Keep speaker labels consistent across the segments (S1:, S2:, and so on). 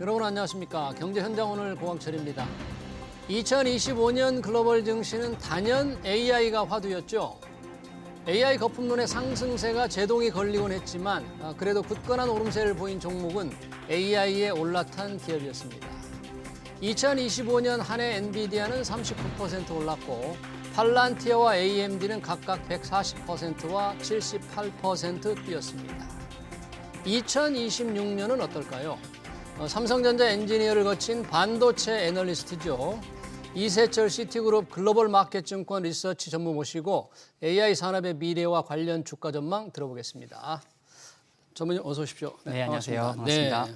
S1: 여러분 안녕하십니까. 경제현장 오늘 고광철입니다. 2025년 글로벌 증시는 단연 AI가 화두였죠. AI 거품론의 상승세가 제동이 걸리곤 했지만 그래도 굳건한 오름세를 보인 종목은 AI에 올라탄 기업이었습니다. 2025년 한 해 엔비디아는 39% 올랐고 팔란티어와 AMD는 각각 140%와 78% 뛰었습니다. 2026년은 어떨까요? 삼성전자 엔지니어를 거친 반도체 애널리스트죠. 이세철 시티그룹 글로벌 마켓증권 리서치 전무 모시고 AI 산업의 미래와 관련 주가 전망 들어보겠습니다. 전무님 어서 오십시오.
S2: 네, 안녕하세요. 반갑습니다.
S1: 네.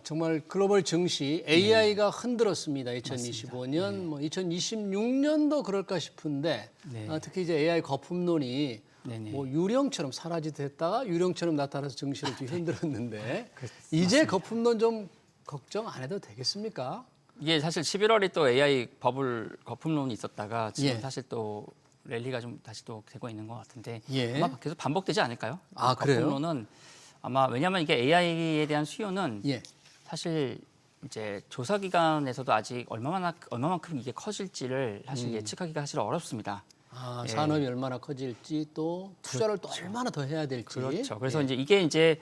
S1: 정말 글로벌 증시 AI가 흔들었습니다. 2025년,
S2: 네.
S1: 뭐 2026년도 그럴까 싶은데
S2: 네.
S1: 특히 이제 AI 거품론이
S2: 네네.
S1: 뭐 유령처럼 사라지됐다가 유령처럼 나타나서 증시를 좀 흔들었는데 이제
S2: 맞습니다.
S1: 거품론 좀 걱정 안 해도 되겠습니까?
S2: 이게 사실 11월에 또 AI 버블 거품론이 있었다가 지금
S1: 예.
S2: 사실 또 랠리가 좀 다시 또 되고 있는 것 같은데
S1: 예.
S2: 아마 계속 반복되지 않을까요?
S1: 아, 그래요?
S2: 거품론은 아마 왜냐하면 이게 AI에 대한 수요는
S1: 예.
S2: 사실 이제 조사 기관에서도 아직 얼마만큼 이게 커질지를 사실 예측하기가 사실 어렵습니다. 예.
S1: 산업이 얼마나 커질지 또 투자를 또 얼마나 더 해야 될지.
S2: 그렇죠. 그래서
S1: 예.
S2: 이제 이게 이제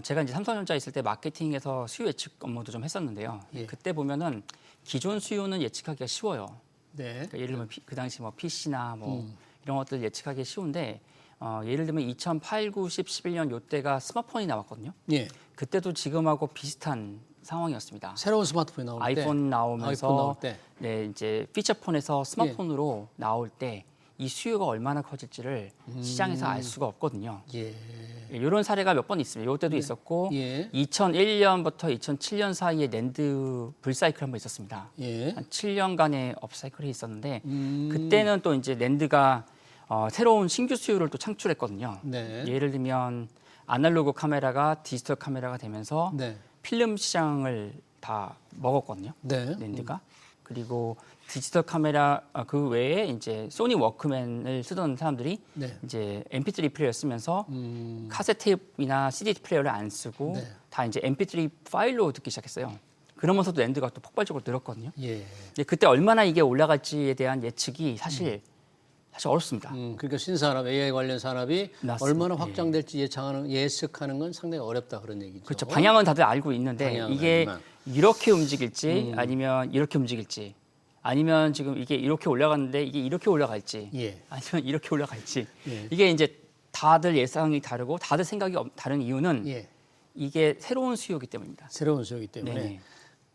S2: 제가 이제 삼성전자 있을 때 마케팅에서 수요 예측 업무도 좀 했었는데요.
S1: 예.
S2: 그때 보면은 기존 수요는 예측하기가 쉬워요.
S1: 네.
S2: 그러니까 예를 들면 그 당시 뭐 PC나 뭐 이런 것들 예측하기 쉬운데 예를 들면 2008, 9, 10, 11년 요때가 스마트폰이 나왔거든요.
S1: 예.
S2: 그때도 지금하고 비슷한 상황이었습니다.
S1: 새로운 스마트폰이 나올 때.
S2: 아이폰 나오면서
S1: 아이폰 나올 때.
S2: 네, 이제 피처폰에서 스마트폰으로 나올 때 이 수요가 얼마나 커질지를 시장에서 알 수가 없거든요.
S1: 예.
S2: 이런 사례가 몇 번 있습니다. 이때도 있었고
S1: 예.
S2: 2001년부터 2007년 사이에 낸드 불사이클 한번 있었습니다.
S1: 예.
S2: 한 7년간의 업사이클이 있었는데 그때는 또 이제 낸드가 새로운 신규 수요를 또 창출했거든요.
S1: 네.
S2: 예를 들면 아날로그 카메라가 디지털 카메라가 되면서
S1: 네.
S2: 필름 시장을 다 먹었거든요.
S1: 네.
S2: 낸드가. 그리고 디지털 카메라 그 외에 이제 소니 워크맨을 쓰던 사람들이
S1: 네.
S2: 이제 MP3 플레이어 쓰면서 카세트 테이프나 CD 플레이어를 안 쓰고
S1: 네.
S2: 다 이제 MP3 파일로 듣기 시작했어요. 그러면서도 낸드가 또 폭발적으로 늘었거든요.
S1: 예.
S2: 근데 그때 얼마나 이게 올라갈지에 대한 예측이 사실 어렵습니다.
S1: 그러니까 신산업, AI 관련 산업이
S2: 맞습니다.
S1: 얼마나 확장될지 예측하는 건 상당히 어렵다 그런 얘기죠.
S2: 그렇죠. 방향은 다들 알고 있는데
S1: 방향은
S2: 이게
S1: 알지만.
S2: 이렇게 움직일지 아니면 이렇게 움직일지 아니면 지금 이게 이렇게 올라갔는데 이게 이렇게 올라갈지
S1: 예.
S2: 아니면 이렇게 올라갈지
S1: 예.
S2: 이게 이제 다들 예상이 다르고 다들 생각이 다른 이유는
S1: 예.
S2: 이게 새로운 수요이기 때문입니다.
S1: 새로운 수요이기 때문에
S2: 네.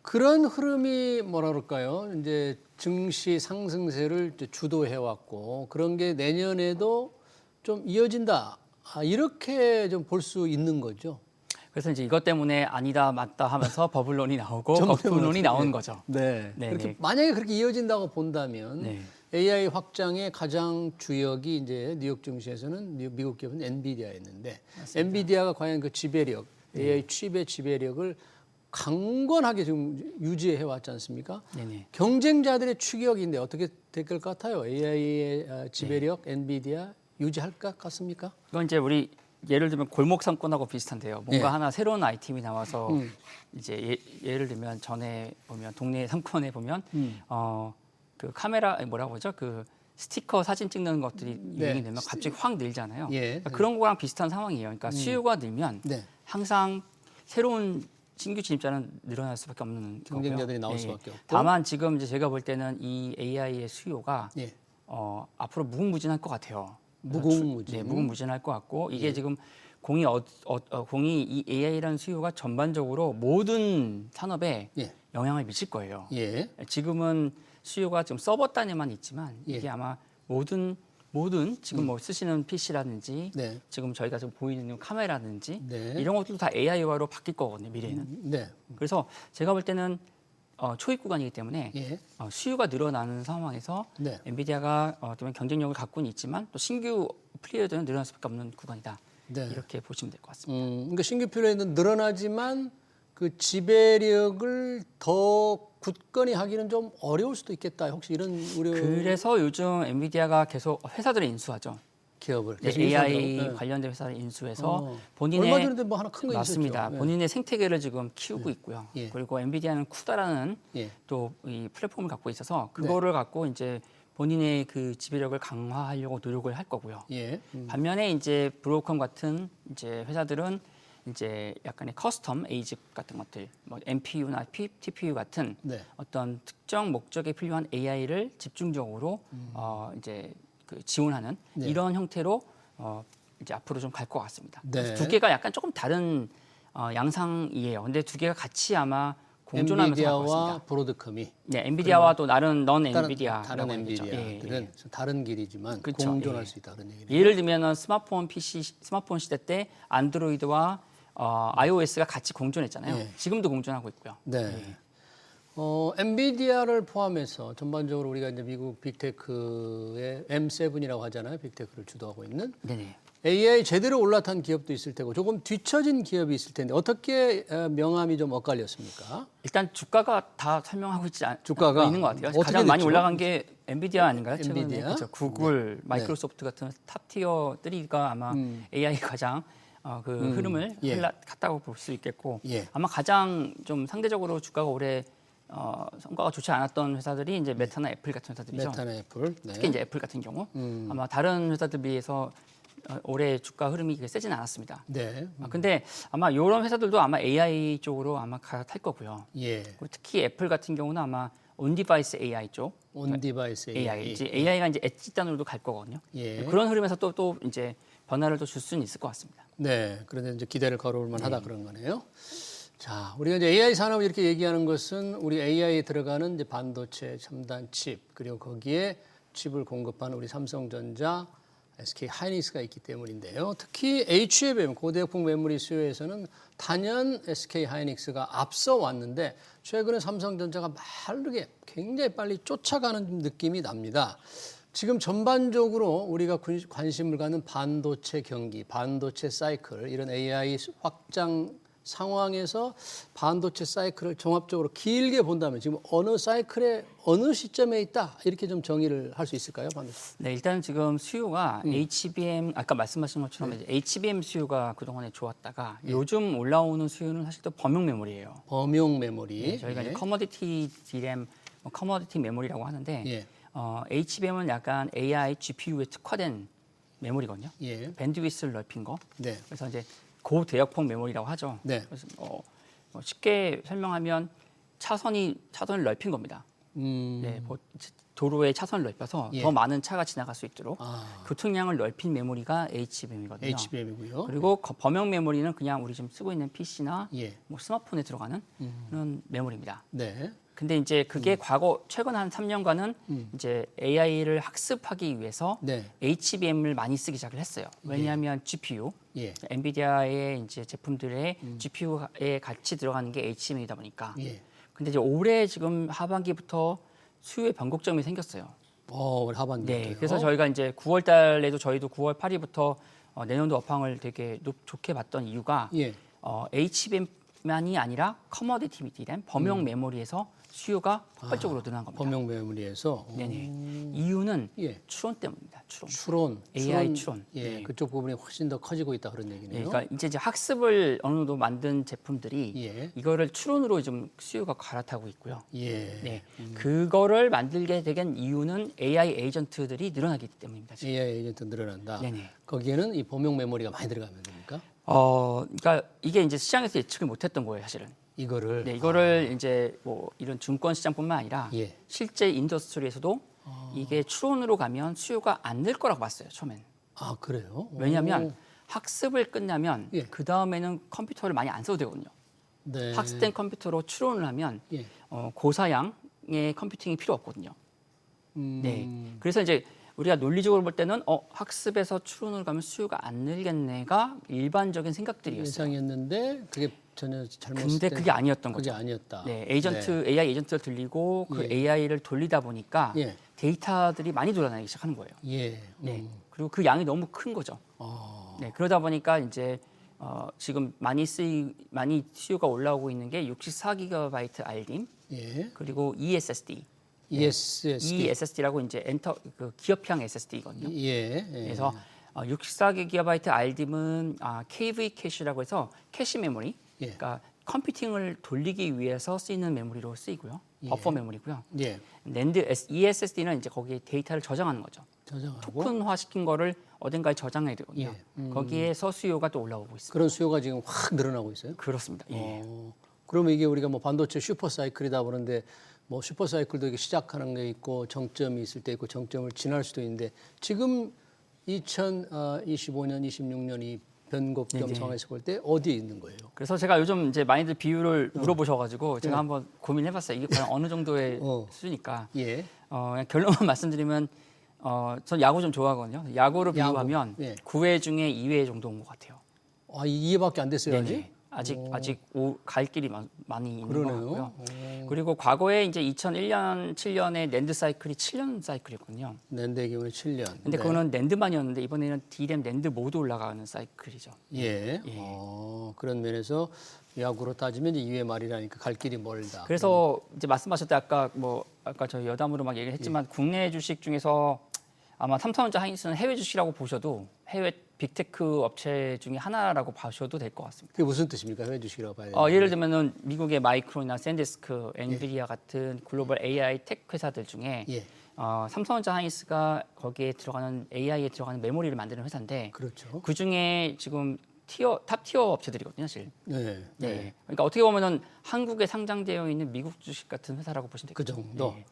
S1: 그런 흐름이 뭐라 그럴까요? 이제 증시 상승세를 이제 주도해 왔고 그런 게 내년에도 좀 이어진다. 이렇게 좀 볼 수 있는 거죠.
S2: 그래서 이제 이것 때문에 아니다 맞다 하면서 버블론이 나오고
S1: 전부
S2: 거품론이 나오는 거죠.
S1: 네.
S2: 네,
S1: 그렇게
S2: 네.
S1: 만약에 그렇게 이어진다고 본다면
S2: 네.
S1: AI 확장의 가장 주역이 이제 뉴욕 증시에서는 미국 기업은 엔비디아였는데 엔비디아가 과연 그 지배력, AI 칩의 지배력을 강건하게 지금 유지해 왔지 않습니까?
S2: 네네.
S1: 경쟁자들의 추격인데 어떻게 될 것 같아요? AI의 지배력, 엔비디아 유지할 것 같습니까?
S2: 이건 이제 우리 예를 들면 골목 상권하고 비슷한데요. 뭔가
S1: 예.
S2: 하나 새로운 아이템이 나와서 이제 예를 들면 전에 보면 동네 상권에 보면 그 카메라 뭐라고 하죠? 그 스티커 사진 찍는 것들이
S1: 네.
S2: 유행이 되면 갑자기 확 늘잖아요.
S1: 예.
S2: 그러니까 그런 거랑 비슷한 상황이에요. 그러니까 수요가 늘면
S1: 네.
S2: 항상 새로운 신규 진입자는 늘어날 수밖에 없는
S1: 경쟁자들이
S2: 거고요.
S1: 나올
S2: 예,
S1: 수밖에 없고.
S2: 다만 지금 이제 제가 볼 때는 이 AI의 수요가
S1: 예.
S2: 앞으로 무궁무진할 것 같아요.
S1: 무궁무진.
S2: 네, 무궁무진할 것 같고 이게 지금 공이 이 AI라는 수요가 전반적으로 모든 산업에
S1: 예.
S2: 영향을 미칠 거예요.
S1: 예.
S2: 지금은 수요가 지금 서버 단에만 있지만
S1: 예.
S2: 이게 아마 모든 지금 뭐 쓰시는 PC라든지
S1: 네.
S2: 지금 저희가 지금 보이는 카메라든지
S1: 네.
S2: 이런 것들도 다 AI화로 바뀔 거거든요. 미래에는.
S1: 네.
S2: 그래서 제가 볼 때는 초입 구간이기 때문에
S1: 예.
S2: 수요가 늘어나는 상황에서
S1: 네.
S2: 엔비디아가 어쩌면 경쟁력을 갖고는 있지만 또 신규 플레이어들은 늘어날 수밖에 없는 구간이다.
S1: 네.
S2: 이렇게 보시면 될 것 같습니다.
S1: 그러니까 신규 플레이는 늘어나지만 그 지배력을 더 굳건히 하기는 좀 어려울 수도 있겠다. 혹시 이런 우려?
S2: 그래서 요즘 엔비디아가 계속 회사들을 인수하죠.
S1: 기업을
S2: 네,
S1: 계속
S2: AI
S1: 인수하더라고요. 네.
S2: 관련된 회사를 인수해서 본인의
S1: 얼마 전에도 뭐 하나 큰 거
S2: 맞습니다.
S1: 있었죠. 네.
S2: 본인의 생태계를 지금 키우고 있고요.
S1: 예.
S2: 그리고 엔비디아는 쿠다라는
S1: 예.
S2: 또 이 플랫폼을 갖고 있어서 그거를 갖고 이제 본인의 그 지배력을 강화하려고 노력을 할 거고요.
S1: 예.
S2: 반면에 이제 브로드컴 같은 이제 회사들은 이제 약간의 커스텀 에이직 같은 것들, 뭐 MPU나 TPU 같은
S1: 네.
S2: 어떤 특정 목적에 필요한 AI를 집중적으로 이제 그 지원하는
S1: 네.
S2: 이런 형태로 이제 앞으로 좀 갈 것 같습니다.
S1: 네.
S2: 그래서 두 개가 약간 조금 다른 양상이에요. 근데 두 개가 같이 아마 공존하면서 갈 것
S1: 엔비디아와
S2: 같습니다.
S1: 브로드컴이
S2: 네, 엔비디아와 또 다른 넌 엔비디아
S1: 다른 엔비디아들은 다른 길이지만
S2: 그쵸.
S1: 공존할
S2: 예.
S1: 수 있다 그런 얘기네요.
S2: 예를 들면은 스마트폰 시대 때 안드로이드와 iOS가 같이 공존했잖아요.
S1: 예.
S2: 지금도 공존하고 있고요.
S1: 네. 엔비디아를 포함해서 전반적으로 우리가 이제 미국 빅테크의 M7이라고 하잖아요. 빅테크를 주도하고 있는
S2: 네네.
S1: AI 제대로 올라탄 기업도 있을 테고 조금 뒤처진 기업이 있을 텐데 어떻게 명암이 좀 엇갈렸습니까?
S2: 일단 주가가 다 설명하고
S1: 주가가
S2: 있는 것 같아요.
S1: 어떻게
S2: 가장 많이
S1: 됐죠?
S2: 올라간 게 엔비디아 아닌가요? 최근에
S1: 엔비디아?
S2: 그렇죠. 구글, 마이크로소프트 같은 탑티어 3가 아마 AI 가장 그 흐름을
S1: 예.
S2: 갔다고 볼 수 있겠고
S1: 예.
S2: 아마 가장 좀 상대적으로 주가가 올해 성과가 좋지 않았던 회사들이 이제 메타나 애플 같은 회사들이죠.
S1: 메타나 애플. 네.
S2: 특히 이제 애플 같은 경우 아마 다른 회사들 비해서 올해 주가 흐름이 세진 않았습니다.
S1: 네.
S2: 근데 아마 이런 회사들도 아마 AI 쪽으로 아마 갈아탈 거고요.
S1: 예.
S2: 그리고 특히 애플 같은 경우는 아마 온디바이스 AI 쪽
S1: 온 디바이스 AI.
S2: 이제 AI가 이제 엣지 단으로도 갈 거거든요.
S1: 예.
S2: 그런 흐름에서 또 이제 변화를 또 줄 수는 있을 것 같습니다.
S1: 네. 그런데 이제 기대를 걸어올 만하다 그런 거네요. 자, 우리가 이제 AI 산업을 이렇게 얘기하는 것은 우리 AI에 들어가는 이제 반도체, 첨단 칩, 그리고 거기에 칩을 공급하는 우리 삼성전자, SK 하이닉스가 있기 때문인데요. 특히 HBM 고대역폭 메모리 수요에서는 단연 SK 하이닉스가 앞서 왔는데 최근에 삼성전자가 빠르게 굉장히 빨리 쫓아가는 느낌이 납니다. 지금 전반적으로 우리가 관심을 갖는 반도체 경기, 반도체 사이클 이런 AI 확장 상황에서 반도체 사이클을 종합적으로 길게 본다면 지금 어느 사이클의 어느 시점에 있다 이렇게 좀 정의를 할 수 있을까요, 반도체?
S2: 네, 일단 지금 수요가 HBM 아까 말씀하신 것처럼 이제 HBM 수요가 그동안에 좋았다가 요즘 올라오는 수요는 사실 또 범용 메모리예요.
S1: 범용 메모리.
S2: 네, 저희가 이제 커머디티 DRAM, 커머디티 메모리라고 하는데
S1: 예.
S2: HBM은 약간 AI GPU에 특화된 메모리거든요.
S1: 예.
S2: 밴드위스를 넓힌 거.
S1: 네.
S2: 그래서 이제 고대역폭 메모리라고 하죠.
S1: 네.
S2: 그래서 쉽게 설명하면 차선을 넓힌 겁니다. 네, 도로에 차선을 넓혀서
S1: 예.
S2: 더 많은 차가 지나갈 수 있도록
S1: 아.
S2: 교통량을 넓힌 메모리가 HBM이거든요.
S1: HBM이고요.
S2: 그리고 범용 메모리는 그냥 우리 지금 쓰고 있는 PC나
S1: 예.
S2: 뭐 스마트폰에 들어가는 그런 메모리입니다.
S1: 네.
S2: 근데 이제 그게 최근 한 3년간은 이제 AI를 학습하기 위해서
S1: 네.
S2: HBM을 많이 쓰기 시작을 했어요. 왜냐하면 GPU,
S1: 예.
S2: 엔비디아의 이제 제품들의 GPU에 같이 들어가는 게 HBM이다 보니까.
S1: 예.
S2: 근데 이제 올해 지금 하반기부터 수요의 변곡점이 생겼어요.
S1: 올해 하반기부터요.
S2: 네, 그래서 저희가 이제 9월 달에도 저희도 9월 8일부터 내년도 업황을 되게 좋게 봤던 이유가
S1: 예.
S2: HBM만이 아니라 커머디티 DRAM, 범용 메모리에서 수요가 폭발적으로 늘어난 겁니다.
S1: 범용 메모리에서
S2: 네네. 이유는
S1: 예.
S2: 추론 때문입니다. 추론.
S1: 추론,
S2: AI 추론.
S1: 예,
S2: 네.
S1: 그쪽 부분이 훨씬 더 커지고 있다 그런
S2: 네,
S1: 얘기네요.
S2: 그러니까 이제 학습을 어느 정도 만든 제품들이
S1: 예.
S2: 이거를 추론으로 좀 수요가 갈아타고 있고요.
S1: 예.
S2: 네, 그거를 만들게 된 이유는 AI 에이전트들이 늘어나기 때문입니다. 지금.
S1: AI 에이전트 늘어난다.
S2: 네네.
S1: 거기에는 이 범용 메모리가 많이 들어가면 됩니까?
S2: 그러니까 이게 이제 시장에서 예측을 못했던 거예요, 사실은.
S1: 이거를
S2: 네, 이거를 이제 뭐 이런 증권 시장뿐만 아니라
S1: 예.
S2: 실제 인더스트리에서도 이게 추론으로 가면 수요가 안 늘 거라고 봤어요, 처음엔.
S1: 아 그래요?
S2: 왜냐하면 학습을 끝나면
S1: 예.
S2: 그 다음에는 컴퓨터를 많이 안 써도 되거든요.
S1: 네.
S2: 학습된 컴퓨터로 추론을 하면
S1: 예.
S2: 고사양의 컴퓨팅이 필요 없거든요.
S1: 음.
S2: 네. 그래서 이제 우리가 논리적으로 볼 때는 학습에서 추론을 가면 수요가 안 늘겠네가 일반적인 생각들이었어요.
S1: 예상이었는데 그게 전혀 잘못.
S2: 근데 그게 아니었던
S1: 그게
S2: 거죠.
S1: 아니었다.
S2: 네, AI 에이전트를 들리고 그
S1: 예.
S2: AI를 돌리다 보니까
S1: 예.
S2: 데이터들이 많이 돌아다니기 시작하는 거예요.
S1: 예.
S2: 네. 그리고 그 양이 너무 큰 거죠. 네, 그러다 보니까 이제 지금 많이 수요가 올라오고 있는 게 64GB RDIMM
S1: 예.
S2: 그리고 eSSD.
S1: ESSD.
S2: eSSD라고 이제 그 기업형 SSD거든요.
S1: 예. 예.
S2: 그래서 64GB RDIM은 KV 캐시라고 해서 캐시 메모리,
S1: 예.
S2: 그러니까 컴퓨팅을 돌리기 위해서 쓰이는 메모리로 쓰이고요.
S1: 예.
S2: 버퍼 메모리고요.
S1: 예.
S2: 낸드 ESSD는 이제 거기에 데이터를 저장하는 거죠.
S1: 저장하고
S2: 토큰화 시킨 거를 어딘가에 저장해야 되거든요.
S1: 예.
S2: 거기에서 수요가 또 올라오고 있습니다.
S1: 그런 수요가 지금 확 늘어나고 있어요.
S2: 그렇습니다. 예.
S1: 그러면 이게 우리가 뭐 반도체 슈퍼 사이클이다 그러는데 뭐 슈퍼 사이클도 이게 시작하는 게 있고 정점이 있을 때 있고 정점을 지날 수도 있는데 지금 2025년, 26년 이 변곡점
S2: 네네.
S1: 상황에서 볼 때 어디에 있는 거예요?
S2: 그래서 제가 요즘 이제 많이들 비율을 물어보셔가지고 제가 한번 고민해봤어요. 이게 과연 어느 정도의 수니까.
S1: 예.
S2: 그냥 결론만 말씀드리면 전 야구 좀 좋아하거든요. 야구로
S1: 야구.
S2: 비유하면
S1: 예.
S2: 9회 중에 2회 정도 온 것 같아요.
S1: 이해밖에 안 됐어요, 아직?
S2: 네네. 아직 갈 길이 많이 있는
S1: 그러네요.
S2: 것 같고요. 그리고 과거에 이제 2001년, 7년에 낸드 사이클이 7년 사이클이었거든요.
S1: 낸드의 경우는 7년.
S2: 근데
S1: 네.
S2: 그거는 낸드만이었는데 이번에는 D램, 낸드 모두 올라가는 사이클이죠.
S1: 예. 그런 면에서 야구로 따지면 이제 2회 말이라니까 갈 길이 멀다.
S2: 그래서 이제 말씀하셨던 아까 저희 여담으로 막 얘기를 했지만 국내 주식 중에서 아마 삼성전자 하이닉스는 해외 주식이라고 보셔도 해외 빅테크 업체 중에 하나라고 보셔도 될 것 같습니다.
S1: 그게 무슨 뜻입니까? 해외 주식이라고 봐야 되는
S2: 예를 들면은 미국의 마이크론이나 샌디스크, 엔비디아 같은 글로벌 AI 텍 회사들 중에
S1: 예.
S2: 삼성전자 하이닉스가 거기에 들어가는 AI에 들어가는 메모리를 만드는 회사인데
S1: 그렇죠.
S2: 그 중에 지금 탑 티어 업체들이거든요, 사실.
S1: 네.
S2: 네. 그러니까 어떻게 보면은 한국에 상장되어 있는 미국 주식 같은 회사라고 보시면
S1: 그
S2: 되겠죠.
S1: 정도.
S2: 네.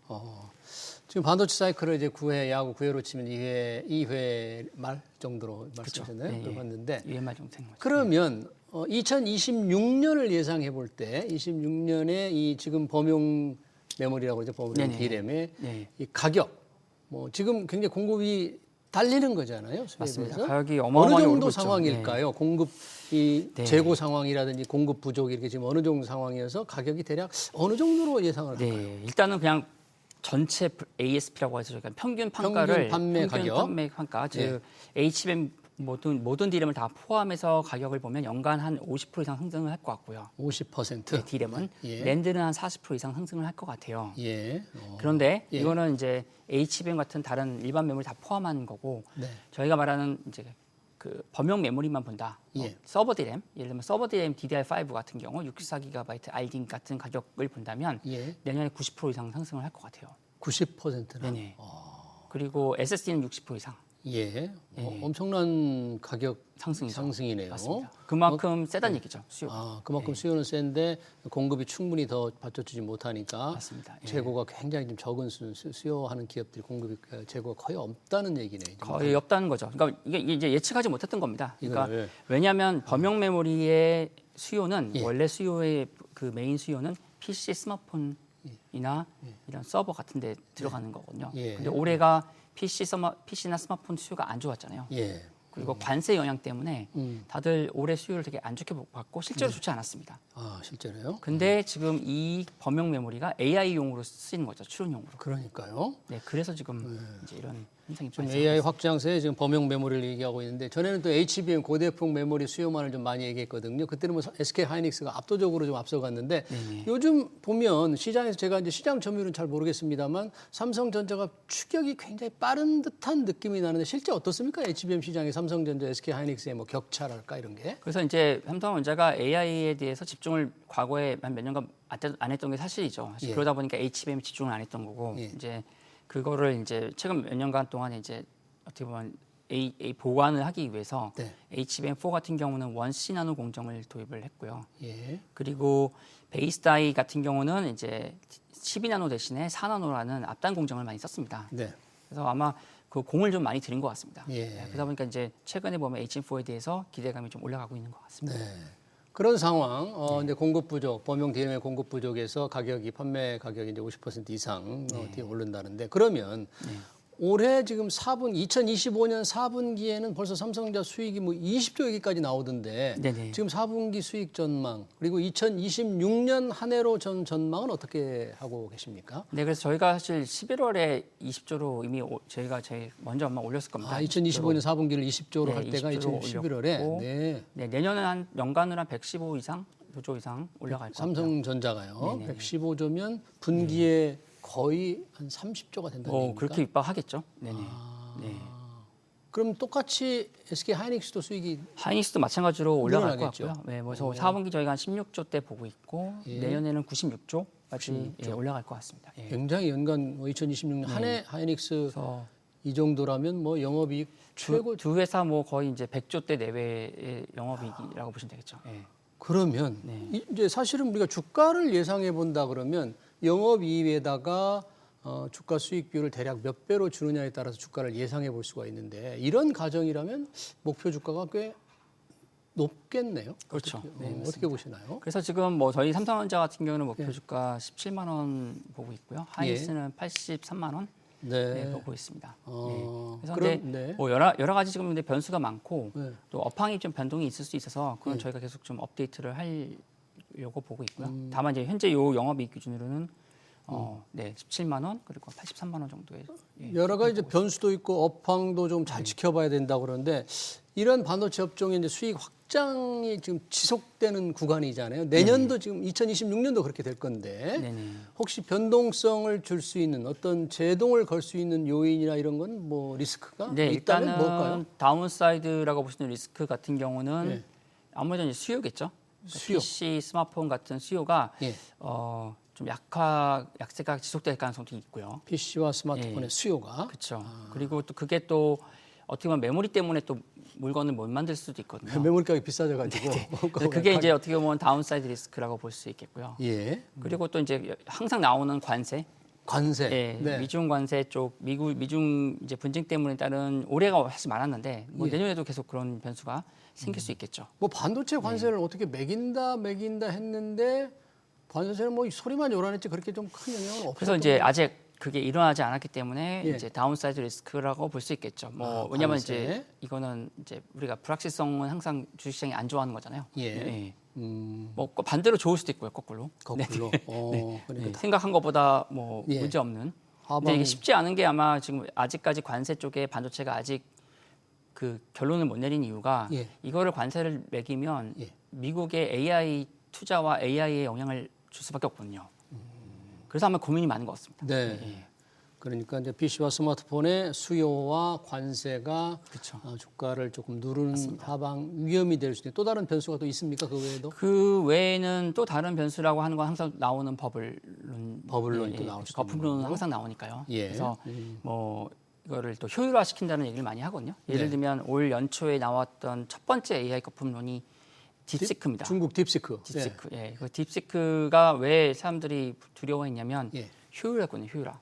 S1: 지금 반도체 사이클을 이제 9회 야구 9회로 치면 2회 말 정도로 말씀하셨나요?
S2: 네.
S1: 봤는데
S2: UMR 정도 되는 거죠.
S1: 그러면 2026년을 예상해 볼 때 26년에 이 지금 범용 메모리라고 그러죠. 범용
S2: 네네.
S1: D램의
S2: 네.
S1: 이 가격 뭐 지금 굉장히 공급이 달리는 거잖아요. 수요에
S2: 맞습니다.
S1: 비해서.
S2: 가격이
S1: 어느
S2: 어마어마하게
S1: 정도
S2: 오르고 있죠.
S1: 상황일까요? 공급 이
S2: 네.
S1: 재고 상황이라든지 공급 부족 이렇게 지금 어느 정도 상황이어서 가격이 대략 어느 정도로 예상을 할까요?
S2: 네, 일단은 그냥 전체 ASP라고 해서 저희가 평균 판가를
S1: 판매 가격.
S2: 판매 판가 즉 HBM 모든 D램을 다 포함해서 가격을 보면 연간 한 50% 이상 상승을 할 것 같고요.
S1: 50%.
S2: 네, D램은
S1: 예.
S2: 랜드는 한 40% 이상 상승을 할 것 같아요.
S1: 예.
S2: 그런데
S1: 예.
S2: 이거는 이제 HBM 같은 다른 일반 메모리 다 포함한 거고
S1: 네.
S2: 저희가 말하는 이제 그 범용 메모리만 본다.
S1: 예.
S2: 서버 D램, 예를 들면 서버 D램 DDR5 같은 경우 64GB RDIMM 같은 가격을 본다면
S1: 예.
S2: 내년에 90% 이상 상승을 할 것 같아요.
S1: 90%나.
S2: 네네. 그리고 SSD는 60% 이상
S1: 예. 엄청난 가격
S2: 상승이죠.
S1: 상승이네요.
S2: 맞습니다. 그만큼 세다는 얘기죠. 수요가.
S1: 그만큼 수요는 센데 공급이 충분히 더 받쳐주지 못하니까
S2: 맞습니다. 예.
S1: 재고가 굉장히 좀 적은 수요하는 기업들이 공급이 재고가 거의 없다는 얘기네요.
S2: 거의 없다는 거죠. 그러니까 이게 이제 예측하지 못했던 겁니다. 그러니까
S1: 이거를.
S2: 왜냐하면 범용 메모리의 수요는
S1: 예.
S2: 원래 수요의 그 메인 수요는 PC, 스마트폰이나 이런 서버 같은 데 들어가는 거거든요.
S1: 예.
S2: 근데 올해가 PC나 스마트폰 수요가 안 좋았잖아요.
S1: 예.
S2: 그리고 관세 영향 때문에 다들 올해 수요를 되게 안 좋게 봤고 실제로 좋지 않았습니다.
S1: 실제로요?
S2: 근데 지금 이 범용 메모리가 AI용으로 쓰이는 거죠. 추론용으로.
S1: 그러니까요.
S2: 네, 그래서 지금 이제 이런 현상이
S1: 지금
S2: 발생하고
S1: AI 확장세에 지금 범용 메모리를 얘기하고 있는데 전에는 또 HBM 고대풍 메모리 수요만을 좀 많이 얘기했거든요. 그때는 뭐 SK 하이닉스가 압도적으로 좀 앞서갔는데 요즘 보면 시장에서 제가 이제 시장 점유율은 잘 모르겠습니다만 삼성전자가 추격이 굉장히 빠른 듯한 느낌이 나는데 실제 어떻습니까? HBM 시장에 삼성전자, SK 하이닉스의 뭐 격차랄까 이런 게.
S2: 그래서 이제 삼성전자가 AI에 대해서 집중을 과거에 한 몇 년간 안 했던 게 사실이죠. 사실
S1: 예.
S2: 그러다 보니까 HBM에 집중을 안 했던 거고
S1: 예.
S2: 이제 그거를 이제 최근 몇 년간 동안 이제 어떻게 보면 보완을 하기 위해서
S1: 네.
S2: HBM4 같은 경우는 1C 나노 공정을 도입을 했고요.
S1: 예.
S2: 그리고 베이스 다이 같은 경우는 이제 12나노 대신에 4나노라는 앞단 공정을 많이 썼습니다.
S1: 네.
S2: 그래서 아마 그 공을 좀 많이 들인 것 같습니다.
S1: 예.
S2: 네, 그러다 보니까 이제 최근에 보면 HM4에 대해서 기대감이 좀 올라가고 있는 것 같습니다.
S1: 네. 그런 상황, 이제 공급 부족, 범용 DRAM의 공급 부족에서 판매 가격이 이제 50% 이상 뒤에 오른다는데 그러면 올해 지금 2025년 4분기에는 벌써 삼성전자 수익이 뭐 20조 얘기까지 나오던데
S2: 네네.
S1: 지금 4분기 수익 전망 그리고 2026년 한 해로 전망은 어떻게 하고 계십니까?
S2: 네, 그래서 저희가 사실 11월에 20조로 이미 저희가 제일 먼저 아마 올렸을 겁니다.
S1: 2025년 4분기를 20조로
S2: 네,
S1: 할 때가
S2: 20조
S1: 2011월에
S2: 올렸고,
S1: 네.
S2: 네, 내년은 한 연간으로 한 115 이상, 5조 이상 올라갈 것 같아요.
S1: 삼성전자가요.
S2: 네네.
S1: 115조면 분기에 거의 한 30조가 된다는 얘기입니까?
S2: 그렇게 입박하겠죠. 네네. 네.
S1: 그럼 똑같이 SK 하이닉스도 수익이
S2: 하이닉스도 마찬가지로 올라갈 것
S1: 늘어나겠죠.
S2: 같고요. 네, 그래서 4분기 저희가 한 16조대 보고 있고
S1: 예.
S2: 내년에는 96조까지 예, 올라갈 것 같습니다. 예.
S1: 굉장히 연간 2026년 한 해 하이닉스
S2: 그래서
S1: 이 정도라면 뭐 영업이익 최고.
S2: 두 회사 뭐 거의 이제 100조대 내외의 영업이익이라고 보시면 되겠죠. 예.
S1: 그러면
S2: 네.
S1: 이제 사실은 우리가 주가를 예상해 본다 그러면 영업이익에다가 주가 수익비율을 대략 몇 배로 주느냐에 따라서 주가를 예상해 볼 수가 있는데 이런 가정이라면 목표 주가가 꽤 높겠네요.
S2: 그렇죠.
S1: 어떻게,
S2: 네, 맞습니다.
S1: 어떻게 보시나요?
S2: 그래서 지금 뭐 저희 삼성전자 같은 경우는 목표 주가 17만 원 보고 있고요.
S1: 예.
S2: 하이닉스는 83만 원 네, 보고 있습니다. 그래서 근데 뭐 여러 가지 지금 근데 변수가 많고
S1: 네.
S2: 또 업황이 좀 변동이 있을 수 있어서 그건 저희가 계속 좀 업데이트를 하려고 보고 있고요. 다만 이제 현재 요 영업이익 기준으로는 네, 17만 원 그리고 83만 원 정도의
S1: 여러 가지 이제 변수도 있고 업황도 좀 잘 지켜봐야 된다고 그러는데 이런 반도체 업종의 이제 수익 확장이 지금 지속되는 구간이잖아요. 내년도 지금 2026년도 그렇게 될 건데
S2: 네네.
S1: 혹시 변동성을 줄 수 있는 어떤 제동을 걸 수 있는 요인이나 이런 건 뭐 리스크가
S2: 네,
S1: 있다면
S2: 일단은
S1: 뭘까요?
S2: 다운사이드라고 보시는 리스크 같은 경우는
S1: 네.
S2: 아무래도 이제 수요겠죠. 그러니까
S1: 수요.
S2: PC, 스마트폰 같은 수요가
S1: 예.
S2: 좀 약세가 지속될 가능성도 있고요.
S1: PC와 스마트폰의 수요가
S2: 그렇죠. 그리고 또 그게 또 어떻게 보면 메모리 때문에 또 물건을 못 만들 수도 있거든요.
S1: 메모리 가격이 비싸져가지고
S2: 그래서 그게 이제 어떻게 보면 다운사이드 리스크라고 볼 수 있겠고요.
S1: 예.
S2: 그리고 또 이제 항상 나오는 관세,
S1: 관세.
S2: 예,
S1: 네.
S2: 미중 관세 쪽 미중 이제 분쟁 때문에 따른 올해가 사실 많았는데 뭐
S1: 예.
S2: 내년에도 계속 그런 변수가 생길 수 있겠죠.
S1: 뭐 반도체 관세를 어떻게 매긴다 했는데 반도체는 뭐 소리만 요란했지 그렇게 좀 큰 영향은 없었던
S2: 그래서 이제 아직 그게 일어나지 않았기 때문에
S1: 예.
S2: 이제 다운사이드 리스크라고 볼 수 있겠죠. 뭐 왜냐하면
S1: 관세.
S2: 이제 이거는 이제 우리가 불확실성은 항상 주식시장이 안 좋아하는 거잖아요.
S1: 예.
S2: 뭐 반대로 좋을 수도 있고요, 거꾸로.
S1: 거꾸로. 그러니까
S2: 네, 생각한 것보다 뭐
S1: 예.
S2: 문제 없는.
S1: 하방-
S2: 근데 이게 쉽지 않은 게 아마 지금 아직까지 관세 쪽에 반도체가 아직 그 결론을 못 내린 이유가
S1: 예.
S2: 이거를 관세를 매기면
S1: 예.
S2: 미국의 AI 투자와 AI에 영향을 줄 수밖에 없거든요. 그래서 아마 고민이 많은 것 같습니다.
S1: 네.
S2: 예.
S1: 그러니까 이제 PC와 스마트폰의 수요와 관세가
S2: 그렇죠.
S1: 주가를 조금 누르는 하방 위험이 될 수 있는 또 다른 변수가 또 있습니까? 그 외에도
S2: 그 외에는 또 다른 변수라고 하는 건 항상 나오는 버블론.
S1: 버블론이 또 나올 수도 있는
S2: 거품론은
S1: 거고.
S2: 항상 나오니까요.
S1: 예.
S2: 그래서 뭐 이거를 또 효율화 시킨다는 얘기를 많이 하거든요. 예를
S1: 네.
S2: 들면 올 연초에 나왔던 첫 번째 AI 거품론이 딥시크입니다.
S1: 중국 딥시크.
S2: 딥시크. 예. 그 딥시크가 왜 사람들이 두려워했냐면
S1: 예.
S2: 효율화거든요. 효율화.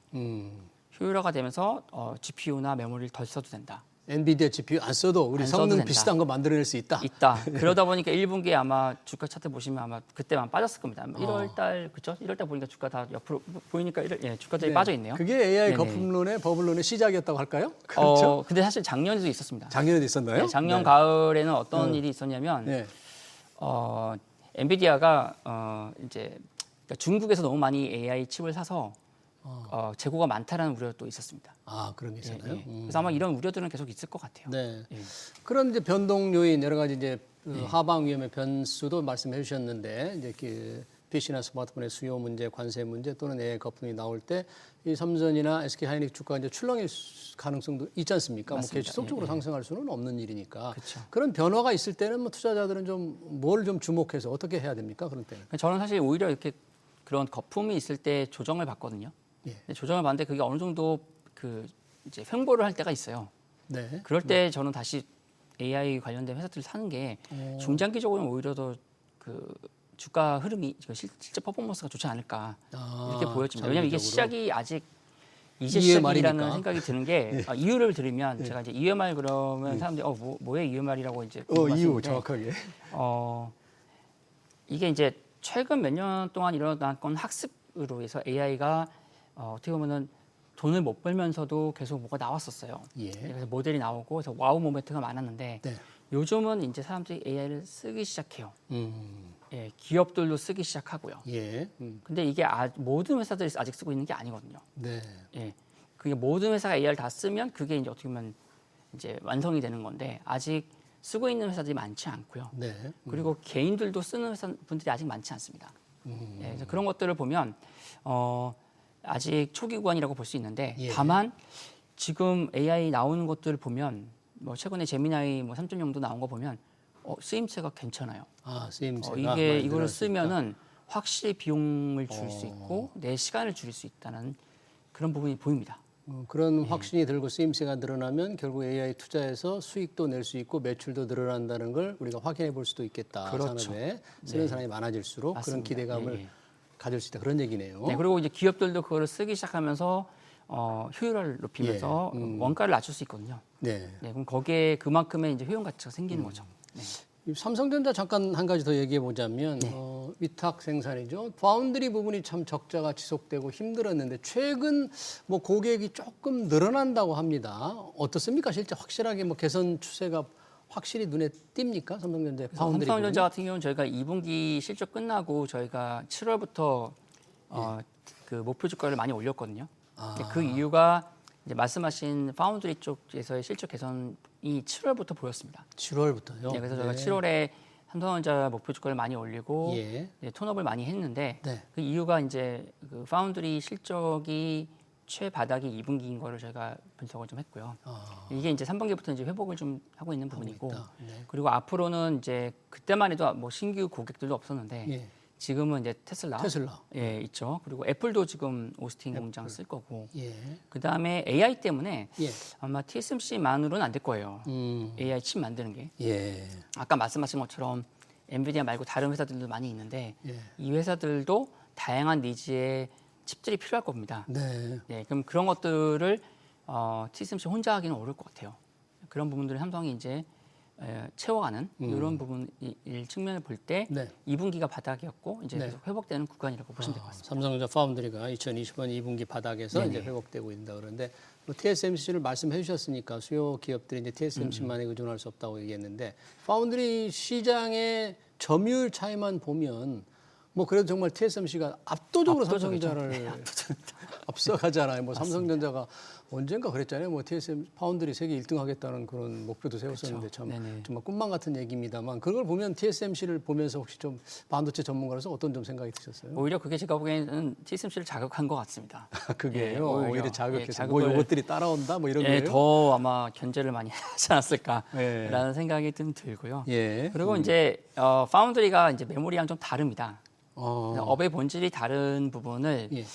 S2: 효율화가 되면서 GPU나 메모리를 덜 써도 된다.
S1: 엔비디아 GPU 안 써도 우리
S2: 안 써도
S1: 성능
S2: 된다.
S1: 비슷한 거 만들어낼 수 있다.
S2: 있다. 그러다 보니까 1분기에 아마 주가 차트 보시면 아마 그때만 빠졌을 겁니다. 1월 달 그렇죠? 1월 달 보니까 주가 다 옆으로 보이니까 주가들이
S1: 네.
S2: 빠져 있네요.
S1: 그게 AI
S2: 네네.
S1: 거품론의 버블론의 시작이었다고 할까요? 그렇죠.
S2: 근데 사실 작년에도 있었습니다.
S1: 작년에도 있었나요?
S2: 네, 작년
S1: 네.
S2: 가을에는 어떤 일이 있었냐면
S1: 네.
S2: 엔비디아가 이제 그러니까 중국에서 너무 많이 AI 칩을 사서 재고가 많다라는 우려도 또 있었습니다.
S1: 그런 게 있었나요?
S2: 예. 그래서 아마 이런 우려들은 계속 있을 것 같아요.
S1: 네.
S2: 예.
S1: 그런 이제 변동 요인 여러 가지 이제 하방 위험의 변수도 말씀해 주셨는데 이제 그 PC나 스마트폰의 수요 문제, 관세 문제 또는 AI 거품이 나올 때 이 삼성이나 SK 하이닉스 주가가 이제 출렁일 가능성도 있지 않습니까? 뭐
S2: 맞습니다.
S1: 지속적으로 상승할 수는 없는 일이니까.
S2: 그렇죠.
S1: 그런 변화가 있을 때는 뭐 투자자들은 좀 뭘 좀 주목해서 어떻게 해야 됩니까? 그런 때는.
S2: 저는 사실 오히려 이렇게 그런 거품이 있을 때 조정을 받거든요.
S1: 예.
S2: 근데 조정을 받는데 그게 어느 정도 그 이제 횡보를 할 때가 있어요.
S1: 네.
S2: 그럴 때 저는 다시 AI 관련된 회사들을 사는 게 중장기적으로는 오히려 더 그 주가 흐름이 실제 퍼포먼스가 좋지 않을까 이렇게 보여집니다. 왜냐하면 이게
S1: 장기적으로.
S2: 시작이 아직 이제
S1: 2회
S2: 시작이라는
S1: 말이니까.
S2: 생각이 드는 게 이유를 들으면 제가 이제 2회 말 그러면 사람들이 뭐에 2회 말이라고 이제
S1: 이유
S2: 궁금하시는데
S1: 정확하게.
S2: 이게 이제 최근 몇 년 동안 일어났던 학습으로 해서 AI가 어떻게 보면은 돈을 못 벌면서도 계속 뭐가 나왔었어요.
S1: 예.
S2: 그래서 모델이 나오고 그래서 와우 모멘트가 많았는데
S1: 네.
S2: 요즘은 이제 사람들이 AI를 쓰기 시작해요. 예, 기업들도 쓰기 시작하고요.
S1: 예.
S2: 근데 이게 모든 회사들이 아직 쓰고 있는 게 아니거든요.
S1: 네.
S2: 예, 그게 모든 회사가 AI를 다 쓰면 그게 이제 어떻게 보면 이제 완성이 되는 건데 아직 쓰고 있는 회사들이 많지 않고요.
S1: 네.
S2: 그리고 개인들도 쓰는 회사 분들이 아직 많지 않습니다. 예, 그래서 그런 것들을 보면 아직 초기 구간이라고 볼 수 있는데
S1: 예.
S2: 다만 지금 AI 나오는 것들을 보면 뭐 최근에 제미나이 뭐 3.0도 나온 거 보면 쓰임새가 괜찮아요.
S1: 쓰임새가
S2: 이게
S1: 많이
S2: 이거를
S1: 늘어날 수 있다.
S2: 쓰면은 확실히 비용을 줄일 수 있고 내 시간을 줄일 수 있다는 그런 부분이 보입니다.
S1: 그런 확신이 들고 쓰임새가 늘어나면 결국 AI 투자해서 수익도 낼 수 있고 매출도 늘어난다는 걸 우리가 확인해 볼 수도 있겠다.
S2: 그렇죠.
S1: 산업에 쓰는 사람이 많아질수록 그런
S2: 맞습니다.
S1: 기대감을
S2: 예.
S1: 가질 수 있다. 그런 얘기네요.
S2: 네, 그리고 이제 기업들도 그거를 쓰기 시작하면서 효율을 높이면서 원가를 낮출 수 있거든요.
S1: 네.
S2: 네, 그럼 거기에 그만큼의 이제 효용 가치가 생기는 거죠. 네.
S1: 이 삼성전자 잠깐 한 가지 더 얘기해 보자면 위탁 생산이죠. 파운드리 부분이 참 적자가 지속되고 힘들었는데 최근 뭐 고객이 조금 늘어난다고 합니다. 어떻습니까? 실제 확실하게 뭐 개선 추세가 확실히 눈에 띕니까? 삼성전자 파운드리
S2: 삼성전자 같은 경우는 저희가 2분기 실적 끝나고 저희가 7월부터 그 목표 주가를 많이 올렸거든요. 근데 그 이유가 이제 말씀하신 파운드리 쪽에서의 실적 개선이 7월부터 보였습니다.
S1: 7월부터요.
S2: 네, 그래서 저희가 7월에 삼성전자 목표 주가를 많이 올리고
S1: 예.
S2: 네, 톤업을 많이 했는데
S1: 네.
S2: 그 이유가 이제 그 파운드리 실적이 최바닥이 2분기인 거를 저희가 분석을 좀 했고요. 이게 이제 3분기부터 이제 회복을 좀 하고 있는 부분이고,
S1: 네.
S2: 그리고 앞으로는 이제 그때만 해도 뭐 신규 고객들도 없었는데
S1: 예.
S2: 지금은 이제 테슬라,
S1: 테슬라.
S2: 예, 있죠. 그리고 애플도 지금 오스틴 공장 쓸 거고,
S1: 예.
S2: 그 다음에 AI 때문에
S1: 예.
S2: 아마 TSMC만으로는 안 될 거예요. AI 칩 만드는 게.
S1: 예.
S2: 아까 말씀하신 것처럼 엔비디아 말고 다른 회사들도 많이 있는데
S1: 예.
S2: 이 회사들도 다양한 니즈의 칩들이 필요할 겁니다.
S1: 네.
S2: 네, 그럼 그런 것들을 TSMC 혼자 하기는 어려울 것 같아요. 그런 부분들을 삼성이 이제 채워가는 이런 부분일 측면을 볼 때
S1: 네.
S2: 2분기가 바닥이었고 이제
S1: 네.
S2: 계속 회복되는 구간이라고 보시면 될 것 같습니다.
S1: 삼성전자 파운드리가 2020년 2분기 바닥에서
S2: 네네.
S1: 이제 회복되고 있다 그런데 뭐 TSMC를 말씀해 주셨으니까 수요 기업들이 이제 TSMC만에 의존할 수 없다고 얘기했는데 파운드리 시장의 점유율 차이만 보면 뭐 그래도 정말 TSMC가 압도적으로 삼성전자를 앞서가잖아요. 뭐 삼성전자가 언젠가 그랬잖아요. 뭐 TSM 파운드리 세계 1등 하겠다는 그런 목표도 세웠었는데 참
S2: 네네.
S1: 정말 꿈만 같은 얘기입니다만 그걸 보면 TSMC를 보면서 혹시 좀 반도체 전문가로서 어떤 좀 생각이 드셨어요?
S2: 오히려 그게 제가 보기에는 TSMC를 자극한 것 같습니다.
S1: 그게요.
S2: 예,
S1: 오히려 자극해서 뭐
S2: 자극을-
S1: 이것들이 따라온다 뭐 이런
S2: 예,
S1: 거예요.
S2: 더 아마 견제를 많이 하지 않았을까라는
S1: 예.
S2: 생각이 좀 들고요.
S1: 예.
S2: 그리고 이제 파운드리가 이제 메모리랑 좀 다릅니다.
S1: 어.
S2: 업의 본질이 다른 부분을
S1: 예.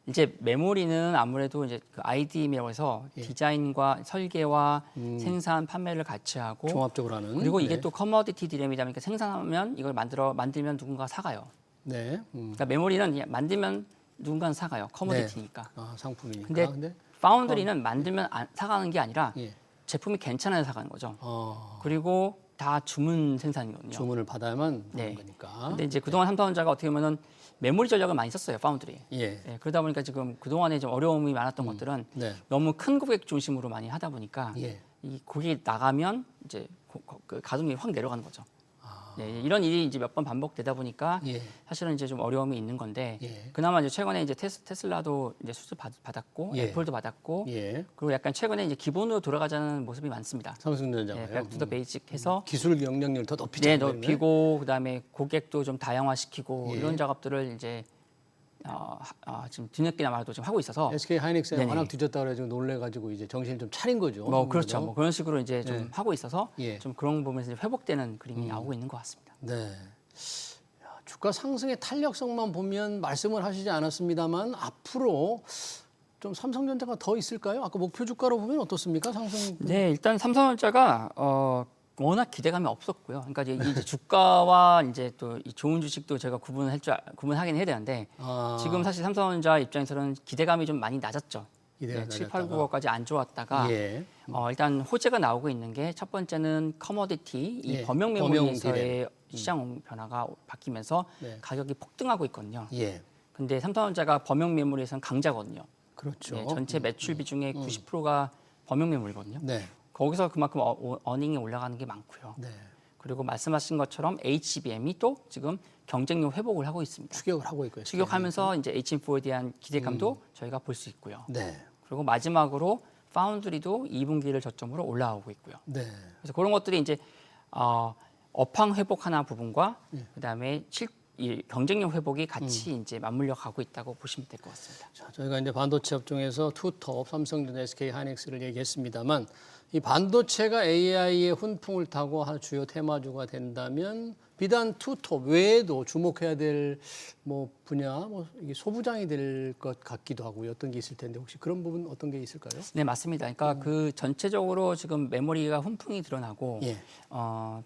S2: 이제 메모리는 아무래도 이제 그 IDM이라고 해서
S1: 예.
S2: 디자인과 설계와 생산, 판매를 같이 하고
S1: 종합적으로 하는.
S2: 그리고 이게
S1: 네.
S2: 또 커머디티 디램이다 보니까 생산하면 이걸 만들면 누군가 사가요.
S1: 네.
S2: 그러니까 메모리는 그냥 만들면 누군가는 사가요. 커머디티니까.
S1: 상품이니까.
S2: 근데 파운드리는 만들면 사가는 게 아니라
S1: 예.
S2: 제품이 괜찮아야 사가는 거죠. 그리고 다 주문 생산이거든요.
S1: 주문을 받아야만
S2: 네.
S1: 하는 거니까.
S2: 근데 이제 그동안 삼성전자가 어떻게 보면은 메모리 전략을 많이 썼어요, 파운드리.
S1: 예.
S2: 예, 그러다 보니까 지금 그동안에 좀 어려움이 많았던 것들은
S1: 네.
S2: 너무 큰 고객 중심으로 많이 하다 보니까
S1: 예.
S2: 이 고객이 나가면 이제 그 가동률이 확 내려가는 거죠.
S1: 아.
S2: 예, 이런 일이 이제 몇 번 반복되다 보니까
S1: 예.
S2: 사실은 이제 좀 어려움이 있는 건데
S1: 예.
S2: 그나마 이제 최근에 이제 테슬라도 이제 수주 받았고
S1: 예.
S2: 애플도 받았고
S1: 예.
S2: 그리고 약간 최근에 이제 기본으로 돌아가자는 모습이 많습니다.
S1: 삼성전자가요.
S2: 예, 백투더 베이직해서
S1: 기술 영향력을 더 높이자.
S2: 네, 높이고 그다음에 고객도 좀 다양화시키고
S1: 예.
S2: 이런 작업들을 이제 지금 뒤늦게나마도 지금 하고 있어서
S1: SK 하이닉스가
S2: 네네.
S1: 워낙 뒤졌다 그래가지고 놀래가지고 이제 정신을 좀 차린 거죠.
S2: 뭐 그렇죠. 뭐 그런 식으로 이제 좀
S1: 예.
S2: 하고 있어서
S1: 예.
S2: 좀 그런 부분에서 이제 회복되는 그림이 나오고 있는 것 같습니다.
S1: 네. 야, 주가 상승의 탄력성만 보면 말씀을 하시지 않았습니다만 앞으로 좀 삼성전자가 더 있을까요? 아까 목표 주가로 보면 어떻습니까? 상승.
S2: 네, 일단 삼성전자가 워낙 기대감이 없었고요. 그러니까 이제 주가와 이제 또 이 좋은 주식도 제가 구분하긴 해야 되는데 지금 사실 삼성전자 입장에서는 기대감이 좀 많이 낮았죠.
S1: 기대가
S2: 7, 8,
S1: 낮았다가.
S2: 9억까지 안 좋았다가
S1: 예.
S2: 일단 호재가 나오고 있는 게 첫 번째는 커머디티, 이
S1: 예,
S2: 범용
S1: 범용
S2: 메모리에서의 시장 변화가 바뀌면서
S1: 네.
S2: 가격이 폭등하고 있거든요.
S1: 예.
S2: 근데 삼성전자가 범용 메모리에서는 강자거든요.
S1: 그렇죠.
S2: 네, 전체 매출 비중의 90%가 범용 메모리거든요.
S1: 네.
S2: 거기서 그만큼 어닝이 올라가는 게 많고요.
S1: 네.
S2: 그리고 말씀하신 것처럼 HBM이 또 지금 경쟁력 회복을 하고 있습니다.
S1: 추격을 하고 있고요.
S2: 추격하면서 이제 HM4에 대한 기대감도 저희가 볼 수 있고요.
S1: 네.
S2: 그리고 마지막으로 파운드리도 2분기를 저점으로 올라오고 있고요.
S1: 네.
S2: 그래서 그런 것들이 이제 업황 회복하는 부분과 그다음에 이 경쟁력 회복이 같이 이제 맞물려 가고 있다고 보시면 될 것 같습니다.
S1: 자, 저희가 이제 반도체 업종에서 투톱, 삼성전자, SK 하이닉스를 얘기했습니다만 이 반도체가 AI의 훈풍을 타고 한 주요 테마주가 된다면 비단 투톱 외에도 주목해야 될 뭐 분야, 뭐 이게 소부장이 될 것 같기도 하고요. 어떤 게 있을 텐데 혹시 그런 부분 어떤 게 있을까요?
S2: 네, 맞습니다. 그러니까 그 전체적으로 지금 메모리가 훈풍이 드러나고
S1: 예.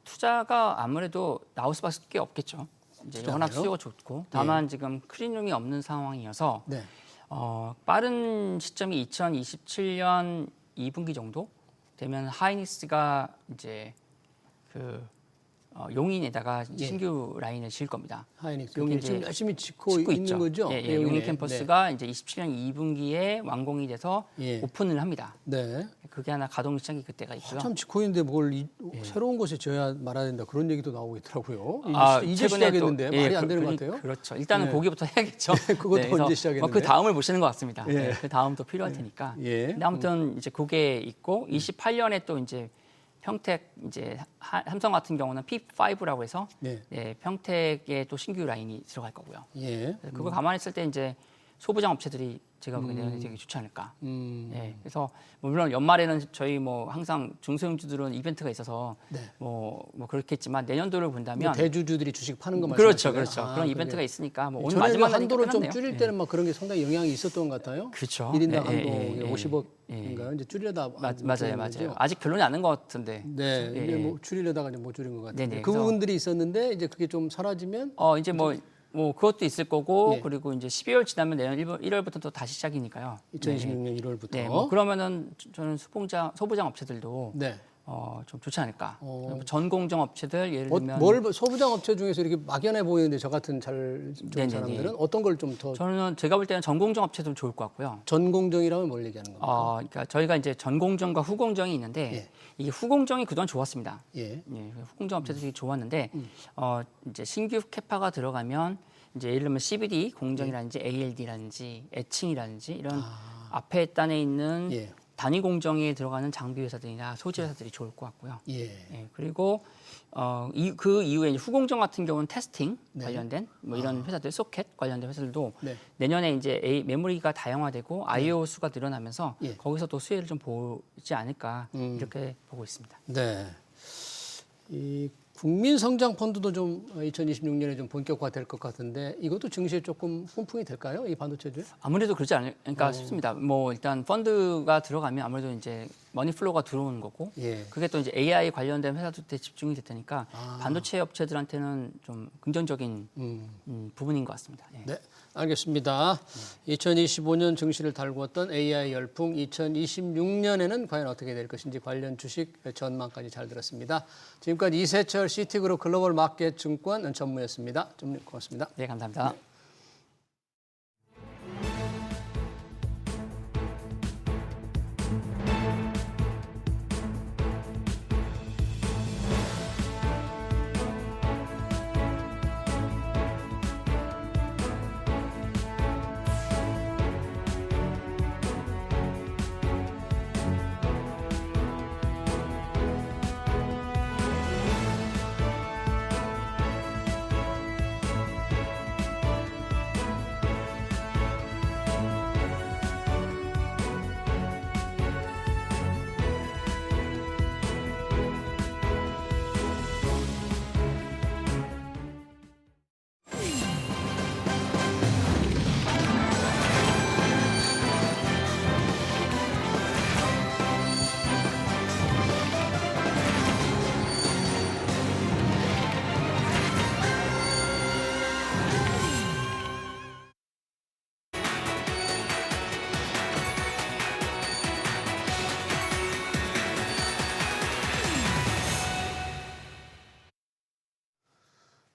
S2: 투자가 아무래도 나올 수밖에 없겠죠. 이제
S1: 투자가요?
S2: 워낙 수요가 좋고 다만 지금 클린룸이 없는 상황이어서
S1: 네.
S2: 빠른 시점이 2027년 2분기 정도 되면 하이닉스가 이제 그 용인에다가 신규 라인을 지을 겁니다.
S1: 하이닉스
S2: 그게
S1: 용인
S2: 이제
S1: 지금 열심히 짓고 있는
S2: 있죠.
S1: 거죠?
S2: 예, 용인 캠퍼스가 이제 27년 2분기에 완공이 돼서
S1: 예.
S2: 오픈을 합니다.
S1: 네.
S2: 그게 하나 가동 시작이 그때가 있고요.
S1: 참 짓고 있는데 뭘 새로운 곳에 지어야 말아야 된다 그런 얘기도 나오고 있더라고요. 이제
S2: 최근에
S1: 시작했는데
S2: 또,
S1: 말이 안 되는 것 같아요.
S2: 그렇죠. 일단은
S1: 네.
S2: 거기부터 해야겠죠.
S1: 그것도
S2: 그래서
S1: 언제 시작했는데?
S2: 그 다음을 보시는 것 같습니다.
S1: 예.
S2: 네, 그 다음도 필요할 테니까.
S1: 예.
S2: 근데 아무튼 이제 그게 있고 28년에 또 이제 평택 이제 삼성 같은 경우는 P5라고 해서
S1: 네.
S2: 평택에 또 신규 라인이 들어갈 거고요.
S1: 예.
S2: 그거 감안했을 때 이제 소부장 업체들이 제가 보기에는 되게 좋지 않을까. 예, 그래서 물론 연말에는 저희 뭐 항상 중소형주들은 이벤트가 있어서
S1: 네.
S2: 뭐 그렇겠지만 내년도를 본다면
S1: 대주주들이 주식 파는 거
S2: 그렇죠,
S1: 말씀하시나요?
S2: 그렇죠. 그런 이벤트가 있으니까 뭐 오늘
S1: 전에
S2: 마지막 날이니까
S1: 한도를 좀
S2: 끝났네요.
S1: 줄일 때는 막 그런 게 상당히 영향이 있었던 것 같아요.
S2: 그렇죠.
S1: 1인당
S2: 예,
S1: 한도
S2: 예, 예,
S1: 50억인가요? 이제 줄이려다
S2: 맞아요. 아직 결론이 안 난 것 같은데.
S1: 네,
S2: 예,
S1: 이제
S2: 예.
S1: 뭐 줄이려다가 이제 못 줄인 것 같은데
S2: 네네,
S1: 그
S2: 그래서-
S1: 부분들이 있었는데 이제 그게 좀 사라지면
S2: 이제 뭐 그것도 있을 거고
S1: 예.
S2: 그리고 이제 12월 지나면 내년 1월부터 또 다시 시작이니까요.
S1: 2026년 1월부터
S2: 네, 뭐 그러면은 저는 소부장 업체들도
S1: 네.
S2: 좀 좋지 않을까. 전공정 업체들 예를 들면
S1: 뭘 소부장 업체 중에서 이렇게 막연해 보이는데 저 같은 좀
S2: 네네네.
S1: 사람들은 어떤 걸 좀 더
S2: 저는 제가 볼 때는 전공정 업체도 좋을 것 같고요.
S1: 전공정이라면 뭘 얘기하는 겁니까?
S2: 그러니까 저희가 이제 전공정과 후공정이 있는데
S1: 예.
S2: 이게 후공정이 그동안 좋았습니다.
S1: 예.
S2: 예, 후공정 업체들이 되게 좋았는데 이제 신규 캐파가 들어가면 이제 예를 들면 CBD 공정이라든지 ALD라든지 애칭이라든지 이런 앞에 단에 있는
S1: 예.
S2: 단위 공정에 들어가는 장비 회사들이나 소재 회사들이 좋을 것 같고요.
S1: 예.
S2: 예, 그리고 그 이후에 이제 후공정 같은 경우는 테스팅
S1: 네.
S2: 관련된 뭐 이런 회사들, 소켓 관련된 회사들도
S1: 네.
S2: 내년에 이제 메모리가 다양화되고 IO 수가 늘어나면서
S1: 예.
S2: 거기서 또 수혜를 좀 보지 않을까 이렇게 보고 있습니다.
S1: 네. 이 국민성장펀드도 좀 2026년에 좀 본격화될 것 같은데 이것도 증시에 조금 훈풍이 될까요? 이 반도체주에?
S2: 아무래도 그러지 않을까 싶습니다. 뭐 일단 펀드가 들어가면 아무래도 이제 머니플로우가 들어오는 거고
S1: 예.
S2: 그게 또 이제 AI 관련된 회사들한테 집중이 될 테니까 반도체 업체들한테는 좀 긍정적인 부분인 것 같습니다. 예.
S1: 네, 알겠습니다. 2025년 증시를 달구었던 AI 열풍, 2026년에는 과연 어떻게 될 것인지 관련 주식 전망까지 잘 들었습니다. 지금까지 이세철 시티그룹 글로벌 마켓 증권 전무였습니다. 좀 고맙습니다.
S2: 네, 감사합니다.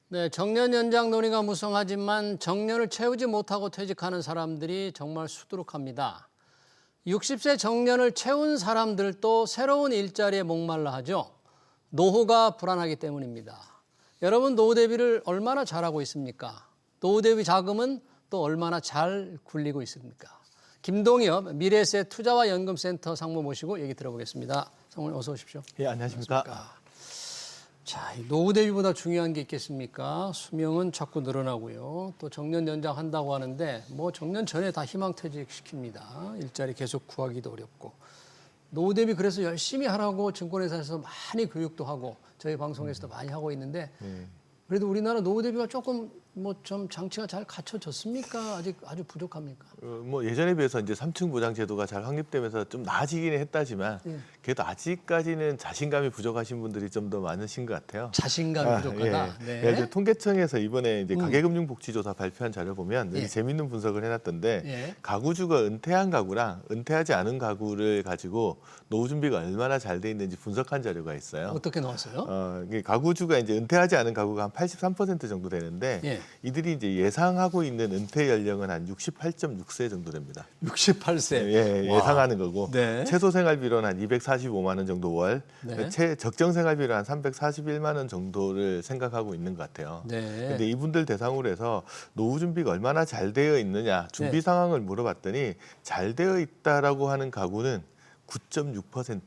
S1: 네, 정년 연장 논의가 무성하지만 정년을 채우지 못하고 퇴직하는 사람들이 정말 수두룩합니다. 60세 정년을 채운 사람들도 새로운 일자리에 목말라 하죠. 노후가 불안하기 때문입니다. 여러분 노후 대비를 얼마나 잘하고 있습니까? 노후 대비 자금은 또 얼마나 잘 굴리고 있습니까? 김동엽 미래에셋 투자와 연금센터 상무 모시고 얘기 들어보겠습니다. 상무님 어서 오십시오.
S3: 예, 안녕하십니까.
S1: 자, 이 노후 대비보다 중요한 게 있겠습니까? 수명은 자꾸 늘어나고요. 또 정년 연장한다고 하는데 뭐 정년 전에 다 희망퇴직 시킵니다. 일자리 계속 구하기도 어렵고. 노후 대비 그래서 열심히 하라고 증권회사에서 많이 교육도 하고 저희 방송에서도 많이 하고 있는데 그래도 우리나라 노후 대비가 조금 뭐 좀 장치가 잘 갖춰졌습니까? 아직 아주 부족합니까?
S3: 뭐 예전에 비해서 이제 3층 보장 제도가 잘 확립되면서 좀 나아지긴 했다지만 그래도 아직까지는 자신감이 부족하신 분들이 좀 더 많으신 것 같아요.
S1: 자신감이 부족하다.
S3: 예.
S1: 네.
S3: 예, 이제 통계청에서 이번에 이제 가계금융복지조사 발표한 자료 보면 되게
S1: 예.
S3: 재밌는 분석을 해놨던데
S1: 예.
S3: 가구주가 은퇴한 가구랑 은퇴하지 않은 가구를 가지고 노후 준비가 얼마나 잘 돼 있는지 분석한 자료가 있어요.
S1: 어떻게 나왔어요?
S3: 이게 가구주가 이제 은퇴하지 않은 가구가 한 83% 정도 되는데
S1: 예.
S3: 이들이 이제 예상하고 있는 은퇴 연령은 한 68.6세 정도 됩니다.
S1: 68세.
S3: 예,
S1: 와.
S3: 예상하는 거고
S1: 네.
S3: 최소 생활비로는 한 245만 원 정도 월,
S1: 네.
S3: 적정 생활비로 한 341만 원 정도를 생각하고 있는 것 같아요.
S1: 네.
S3: 근데 이분들 대상으로 해서 노후 준비가 얼마나 잘 되어 있느냐 준비
S1: 네.
S3: 상황을 물어봤더니 잘 되어 있다라고 하는 가구는 9.6%.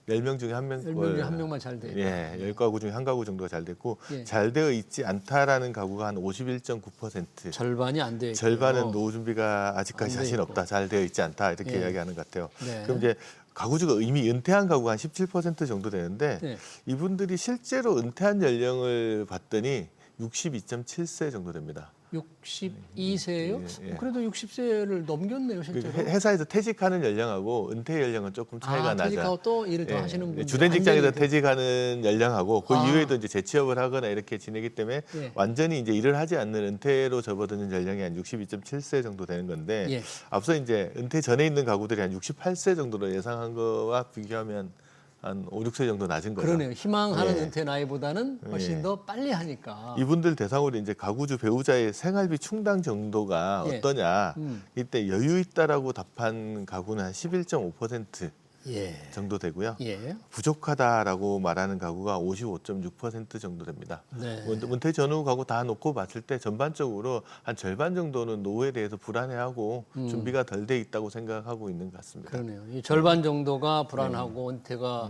S3: 10명 중에 한 명.
S1: 10명 중에 한 명만 잘 돼.
S3: 예, 10가구 중에 한 가구 정도가 잘 됐고
S1: 예.
S3: 잘 되어 있지 않다라는 가구가 한 51.9%.
S1: 절반이 안 돼 있고.
S3: 절반은 노후 준비가 아직까지
S1: 안돼
S3: 자신
S1: 있고.
S3: 없다, 잘 되어 있지 않다 이렇게
S1: 예.
S3: 이야기하는 것 같아요.
S1: 네.
S3: 그럼 이제 가구주가 이미 은퇴한 가구가 한 17% 정도 되는데
S1: 네.
S3: 이분들이 실제로 은퇴한 연령을 봤더니 62.7세 정도 됩니다.
S1: 62세예요?
S3: 예, 예.
S1: 그래도 60세를 넘겼네요, 실제로.
S3: 회사에서 퇴직하는 연령하고 은퇴 연령은 조금 차이가 나죠.
S1: 퇴직하고 또 일을 더
S3: 예,
S1: 하시는 분들.
S3: 주된 직장에서
S1: 완전히
S3: 퇴직하는 연령하고 그
S1: 아.
S3: 이후에도 이제 재취업을 하거나 이렇게 지내기 때문에
S1: 예.
S3: 완전히 이제 일을 하지 않는 은퇴로 접어드는 연령이 한 62.7세 정도 되는 건데
S1: 예.
S3: 앞서 이제 은퇴 전에 있는 가구들이 한 68세 정도로 예상한 거와 비교하면 한 5, 6세 정도 낮은 거죠.
S1: 그러네요. 희망하는
S3: 예.
S1: 은퇴 나이보다는 훨씬
S3: 예.
S1: 더 빨리 하니까.
S3: 이분들 대상으로 이제 가구주 배우자의 생활비 충당 정도가
S1: 예.
S3: 어떠냐 이때 여유 있다라고 답한 가구는 한 11.5%
S1: 예.
S3: 정도 되고요.
S1: 예.
S3: 부족하다라고 말하는 가구가 55.6% 정도 됩니다.
S1: 네.
S3: 은퇴 전후 가구 다 놓고 봤을 때 전반적으로 한 절반 정도는 노후에 대해서 불안해하고 준비가 덜 돼 있다고 생각하고 있는 것 같습니다.
S1: 그러네요. 이 절반 정도가 불안하고 은퇴가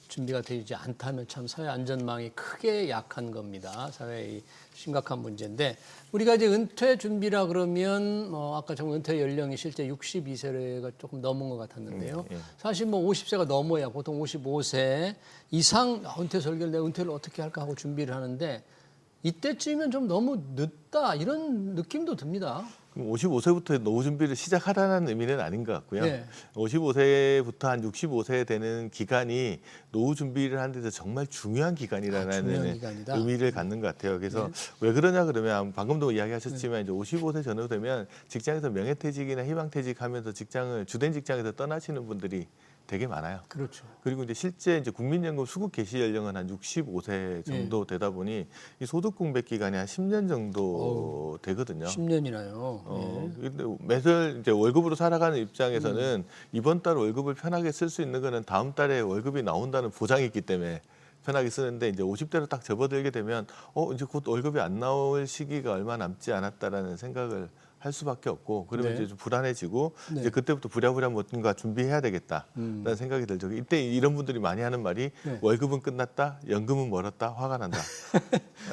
S1: 준비가 되지 않다면 참 사회 안전망이 크게 약한 겁니다. 사회의 심각한 문제인데 우리가 이제 은퇴 준비라 그러면 아까 정 은퇴 연령이 실제 62세가 조금 넘은 것 같았는데요.
S3: 예.
S1: 사실 뭐 50세가 넘어야 보통 55세 이상 은퇴 설계를 내가 은퇴를 어떻게 할까 하고 준비를 하는데 이때쯤이면 좀 너무 늦다 이런 느낌도 듭니다.
S3: 55세부터 노후 준비를 시작하라는 의미는 아닌 것 같고요.
S1: 네.
S3: 55세부터 한 65세 되는 기간이 노후 준비를 하는 데서 정말 중요한 기간이라는
S1: 중요한 기간이다.
S3: 의미를 갖는 것 같아요. 그래서 왜 그러냐 그러면 방금도 이야기하셨지만 이제 55세 전후 되면 직장에서 명예퇴직이나 희망퇴직하면서 직장을 주된 직장에서 떠나시는 분들이 되게 많아요.
S1: 그렇죠.
S3: 그리고 이제 실제 이제 국민연금 수급 개시 연령은 한 65세 정도 되다 보니 이 소득 공백 기간이 한 10년 정도 되거든요.
S1: 10년이나요.
S3: 근데 매달 이제 월급으로 살아가는 입장에서는 이번 달 월급을 편하게 쓸 수 있는 거는 다음 달에 월급이 나온다는 보장이 있기 때문에 편하게 쓰는데 이제 50대로 딱 접어들게 되면 이제 곧 월급이 안 나올 시기가 얼마 남지 않았다라는 생각을 할 수밖에 없고 그러면
S1: 네.
S3: 이제 좀 불안해지고
S1: 네.
S3: 이제 그때부터 부랴부랴 뭔가 준비해야 되겠다라는 생각이 들죠. 이때 이런 분들이 많이 하는 말이
S1: 네.
S3: 월급은 끝났다, 연금은 멀었다, 화가 난다.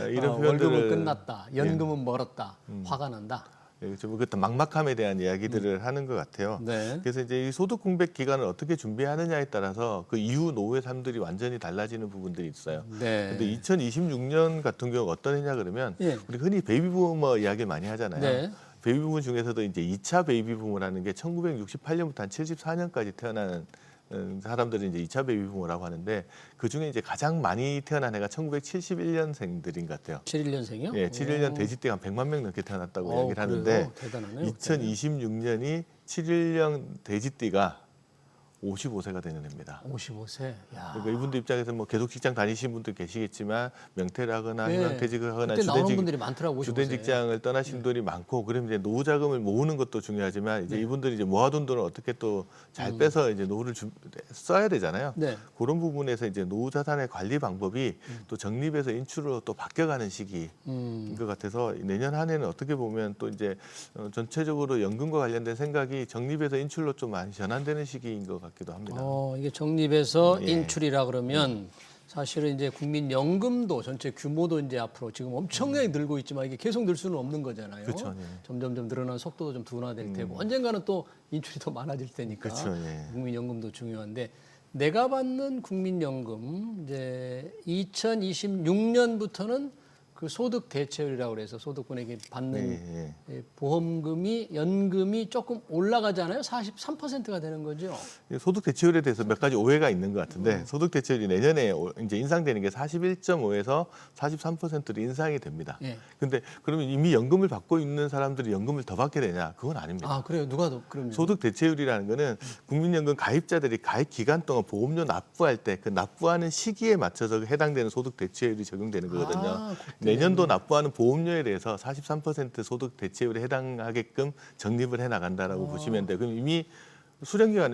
S3: 이런 표현들을
S1: 월급은 끝났다. 연금은 멀었다. 화가 난다.
S3: 좀 그때 막막함에 대한 이야기들을 하는 것 같아요.
S1: 네.
S3: 그래서 이제 이 소득 공백 기간을 어떻게 준비하느냐에 따라서 그 이후 노후의 삶들이 완전히 달라지는 부분들이 있어요.
S1: 네.
S3: 근데 2026년 같은 경우가 어떤 해냐 그러면
S1: 예.
S3: 우리 흔히 베이비부머 이야기를 많이 하잖아요.
S1: 네.
S3: 베이비부머 중에서도 이제 2차 베이비부머라는 게 1968년부터 한 74년까지 태어나는 사람들이 이제 2차 베이비부머라고 하는데 그 중에 이제 가장 많이 태어난 해가 1971년생들인 것 같아요.
S1: 71년생이요?
S3: 예, 71년 돼지띠가 한 100만 명 넘게 태어났다고 얘기를 하는데
S1: 대단하네요.
S3: 2026년이 71년 돼지띠가 55세가 되는 해입니다.
S1: 55세. 야.
S3: 그러니까 이분들 입장에서 뭐 계속 직장 다니시는 분들 계시겠지만 명퇴를 하거나
S1: 네.
S3: 희망퇴직을 하거나
S1: 그때 나오는 분들이 많더라고요. 55세.
S3: 주된 직장을 떠나신 분들이 많고 그러면 이제 노후 자금을 모으는 것도 중요하지만 이제 이분들이 이제 모아둔 돈을 어떻게 또 잘 빼서 이제 노후를 써야 되잖아요.
S1: 네.
S3: 그런 부분에서 이제 노후 자산의 관리 방법이 또 적립에서 인출로 또 바뀌어가는 시기인 것 같아서 내년 한 해는 어떻게 보면 또 이제 전체적으로 연금과 관련된 생각이 적립에서 인출로 좀 많이 전환되는 시기인 것 같기도 합니다.
S1: 이게 적립에서
S3: 예.
S1: 인출이라 그러면 사실은 이제 국민연금도 전체 규모도 이제 앞으로 지금 엄청나게 늘고 있지만 이게 계속 늘 수는 없는 거잖아요.
S3: 그렇죠. 예.
S1: 점점점 늘어나는 속도도 좀 둔화될 테고 언젠가는 또 인출이 더 많아질 테니까
S3: 그렇죠. 예.
S1: 국민연금도 중요한데 내가 받는 국민연금 이제 2026년부터는 그 소득 대체율이라고 그래서 소득권에게 받는 보험금이 연금이 조금 올라가잖아요. 43%가 되는 거죠.
S3: 소득 대체율에 대해서 몇 가지 오해가 있는 것 같은데 소득 대체율이 내년에 이제 인상되는 게 41.5에서 43%로 인상이 됩니다.
S1: 예.
S3: 근데 그러면 이미 연금을 받고 있는 사람들이 연금을 더 받게 되냐? 그건 아닙니다.
S1: 아 그래요? 누가 더 그러면?
S3: 소득 대체율이라는 거는 국민연금 가입자들이 가입 기간 동안 보험료 납부할 때 그 납부하는 시기에 맞춰서 해당되는 소득 대체율이 적용되는 거거든요.
S1: 아,
S3: 내년도 납부하는 보험료에 대해서 43% 소득 대체율에 해당하게끔 적립을 해 나간다라고 보시면 돼요. 그럼 이미 수령 기간,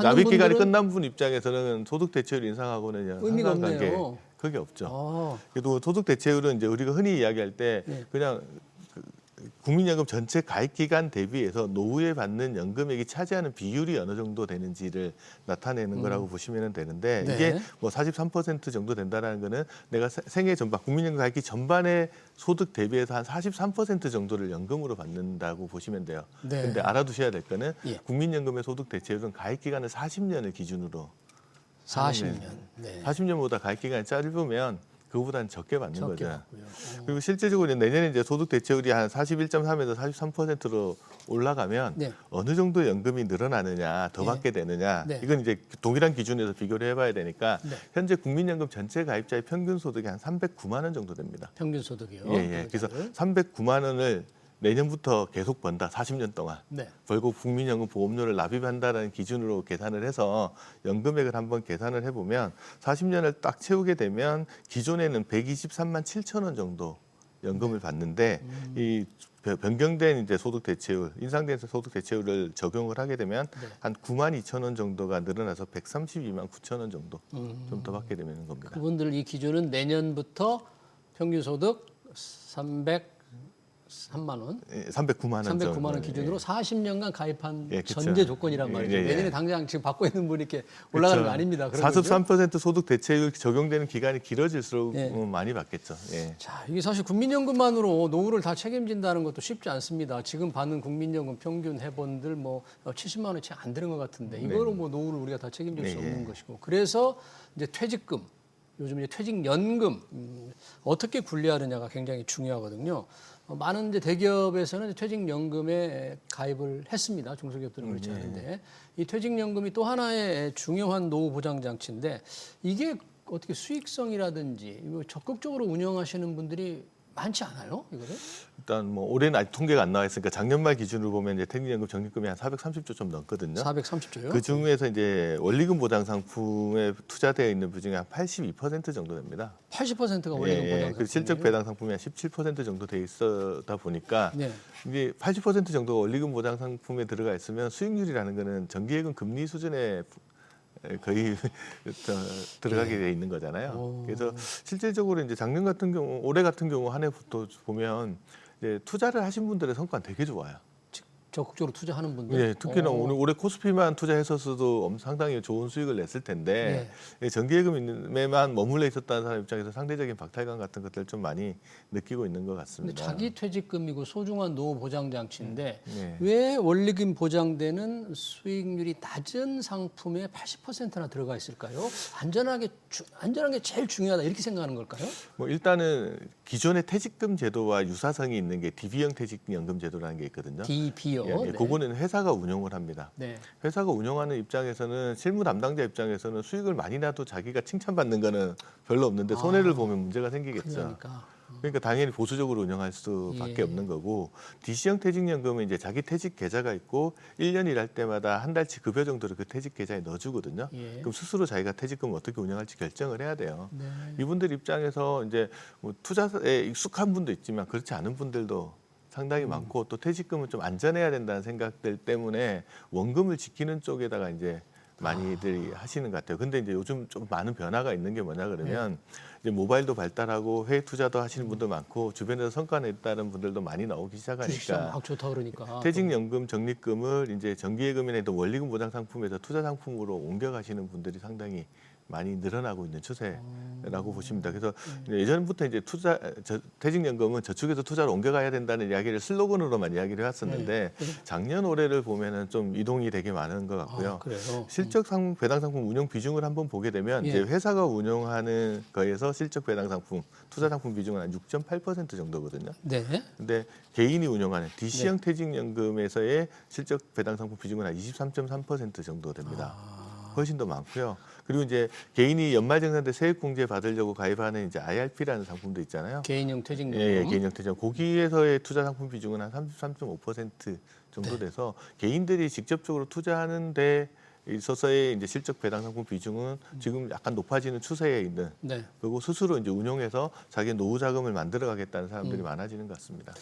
S3: 납입 기간이 끝난 분 입장에서는 소득 대체율 인상하고는
S1: 의미가
S3: 상관관계
S1: 없네요.
S3: 그게 없죠.
S1: 아,
S3: 그래도 소득 대체율은 이제 우리가 흔히 이야기할 때
S1: 네.
S3: 그냥 국민연금 전체 가입 기간 대비해서 노후에 받는 연금액이 차지하는 비율이 어느 정도 되는지를 나타내는 거라고 보시면 되는데
S1: 네.
S3: 이게 뭐 43% 정도 된다라는 거는 내가 생애 전반 국민연금 가입기 전반의 소득 대비해서 한 43% 정도를 연금으로 받는다고 보시면 돼요.
S1: 네.
S3: 근데 알아두셔야 될 거는
S1: 예.
S3: 국민연금의 소득 대체율은 가입 기간을 40년을 기준으로
S1: 40년. 네.
S3: 40년보다 가입 기간이 짧으면 그거보다는 적게 받는
S1: 적게
S3: 거죠.
S1: 받고요.
S3: 그리고 실제적으로 내년에 이제 소득 대체율이 한 41.3에서 43%로 올라가면
S1: 네.
S3: 어느 정도 연금이 늘어나느냐, 더
S1: 네.
S3: 받게 되느냐,
S1: 네.
S3: 이건 이제 동일한 기준에서 비교를 해봐야 되니까
S1: 네.
S3: 현재 국민연금 전체 가입자의 평균 소득이 한 309만 원 정도 됩니다.
S1: 평균 소득이요.
S3: 예. 그래서 309만 원을 내년부터 계속 번다, 40년 동안.
S1: 네.
S3: 벌고 국민연금 보험료를 납입한다는 기준으로 계산을 해서 연금액을 한번 계산을 해보면 40년을 딱 채우게 되면 기존에는 123만 7천 원 정도 연금을 받는데 이 변경된 이제 소득 대체율, 인상된 소득 대체율을 적용을 하게 되면 한 9만 2천 원 정도가 늘어나서 132만 9천 원 정도 좀 더 받게 되는 겁니다.
S1: 그분들 이 기준은 내년부터 평균 소득 303만 원,
S3: 309만 원.
S1: 309만 원 기준으로 40년간 가입한
S3: 예, 그쵸.
S1: 전제 조건이란 말이죠.
S3: 예, 예.
S1: 내년에 당장 지금 받고 있는 분이 이렇게 올라가는 거 아닙니다. 그런 거죠?
S3: 43% 소득 대체율 적용되는 기간이 길어질수록
S1: 예.
S3: 많이 받겠죠. 예.
S1: 자, 이게 사실 국민연금만으로 노후를 다 책임진다는 것도 쉽지 않습니다. 지금 받는 국민연금 평균 회본들 뭐 70만 원이 채 안 되는 것 같은데 이거로 뭐 노후를 우리가 다 책임질 수
S3: 네.
S1: 없는 것이고 그래서 이제 퇴직금 요즘 이제 퇴직연금 어떻게 분리하느냐가 굉장히 중요하거든요. 많은 이제 대기업에서는 퇴직연금에 가입을 했습니다. 중소기업들은 그렇지 않은데 이 퇴직연금이 또 하나의 중요한 노후 보장 장치인데 이게 어떻게 수익성이라든지 이거 적극적으로 운영하시는 분들이 많지 않아요, 이거를?
S3: 일단 뭐 올해는 아직 통계가 안 나와 있으니까 작년 말 기준으로 보면 이제 퇴직연금 적립금이 한 430조 좀 넘거든요.
S1: 430조요?
S3: 그 중에서 이제 원리금 보장 상품에 투자되어 있는 비중이 한 82% 정도 됩니다.
S1: 80%가 원리금 보장 상품.
S3: 그 실적 배당 상품이 한 17% 정도 돼 있다 보니까
S1: 네.
S3: 이게 80% 정도가 원리금 보장 상품에 들어가 있으면 수익률이라는 거는 정기예금 금리 수준에 거의 들어가게 돼 있는 거잖아요. 그래서 실질적으로 이제 작년 같은 경우, 올해 같은 경우 한 해부터 보면 이제 투자를 하신 분들의 성과는 되게 좋아요.
S1: 적극적으로 투자하는 분들.
S3: 예, 특히나 올해 코스피만 투자했었어도 상당히 좋은 수익을 냈을 텐데 정기예금에만 머물러 있었다는 사람 입장에서 상대적인 박탈감 같은 것들 좀 많이 느끼고 있는 것
S1: 근데
S3: 같습니다.
S1: 자기 퇴직금이고 소중한 노후 보장 장치인데
S3: 네.
S1: 왜 원리금 보장되는 수익률이 낮은 상품에 80%나 들어가 있을까요? 안전한 게 제일 중요하다 이렇게 생각하는 걸까요?
S3: 뭐 일단은 기존의 퇴직금 제도와 유사성이 있는 게 DB형 퇴직연금 제도라는 게 있거든요.
S1: DB요.
S3: 예, 그거는 회사가 운영을 합니다.
S1: 네.
S3: 회사가 운영하는 입장에서는 실무 담당자 입장에서는 수익을 많이 나도 자기가 칭찬받는 거는 별로 없는데 손해를 보면 문제가 생기겠죠. 그러니까 당연히 보수적으로 운영할 수밖에
S1: 예.
S3: 없는 거고 DC형 퇴직연금은 이제 자기 퇴직 계좌가 있고 1년 일할 때마다 한 달치 급여 정도를 그 퇴직 계좌에 넣어주거든요.
S1: 예.
S3: 그럼 스스로 자기가 퇴직금을 어떻게 운영할지 결정을 해야 돼요.
S1: 네.
S3: 이분들 입장에서 이제 뭐 투자에 익숙한 분도 있지만 그렇지 않은 분들도 상당히 많고 또 퇴직금은 좀 안전해야 된다는 생각들 때문에 원금을 지키는 쪽에다가 이제 많이들 하시는 것 같아요. 근데 이제 요즘 좀 많은 변화가 있는 게 뭐냐 그러면 이제 모바일도 발달하고 해외 투자도 하시는 분도 많고 주변에서 성과 냈다는 분들도 많이 나오기
S1: 주식시장
S3: 시작하니까
S1: 막 좋다 그러니까.
S3: 퇴직연금 적립금을 이제 정기예금이나 또 원리금 보장 상품에서 투자 상품으로 옮겨가시는 분들이 상당히 많이 늘어나고 있는 추세라고 보십니다. 그래서 예전부터 이제 퇴직연금은 저축에서 투자로 옮겨가야 된다는 이야기를 슬로건으로만 이야기를 해왔었는데 작년 올해를 보면은 좀 이동이 되게 많은 것 같고요.
S1: 그래요?
S3: 실적 상품, 배당 상품 운용 비중을 한번 보게 되면 이제 회사가 운용하는 거에서 실적 배당 상품, 투자 상품 비중은 한 6.8% 정도거든요.
S1: 네.
S3: 근데 개인이 운용하는 DC형 퇴직연금에서의 실적 배당 상품 비중은 한 23.3% 정도 됩니다. 훨씬 더 많고요. 그리고 이제 개인이 연말정산 때 세액공제 받으려고 가입하는 이제 IRP라는 상품도 있잖아요.
S1: 개인형 퇴직연금.
S3: 예, 개인형 퇴직연금. 거기에서의 투자 상품 비중은 한 33.5% 정도 돼서 개인들이 직접적으로 투자하는 데 있어서의 이제 실적 배당 상품 비중은 지금 약간 높아지는 추세에 있는.
S1: 네.
S3: 그리고 스스로 이제 운용해서 자기 노후 자금을 만들어 가겠다는 사람들이 많아지는 것 같습니다.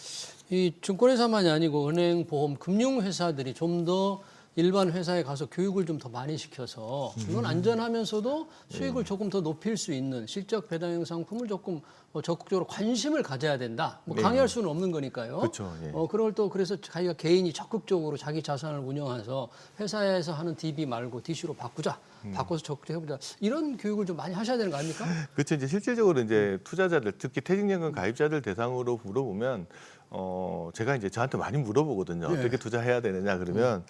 S1: 이 증권회사만이 아니고 은행, 보험, 금융회사들이 좀 더 일반 회사에 가서 교육을 좀 더 많이 시켜서 이건 안전하면서도 수익을 조금 더 높일 수 있는 실적 배당형 상품을 조금 적극적으로 관심을 가져야 된다. 뭐 강요할 수는 없는 거니까요.
S3: 그렇죠. 예.
S1: 그걸 또 그래서 자기가 개인이 적극적으로 자기 자산을 운영해서 회사에서 하는 DB 말고 DC로 바꾸자. 바꿔서 적극적으로 해보자. 이런 교육을 좀 많이 하셔야 되는 거 아닙니까?
S3: 그렇죠. 이제 실질적으로 이제 투자자들, 특히 퇴직연금 가입자들 대상으로 물어보면 제가 이제 저한테 많이 물어보거든요. 어떻게 투자해야 되느냐 그러면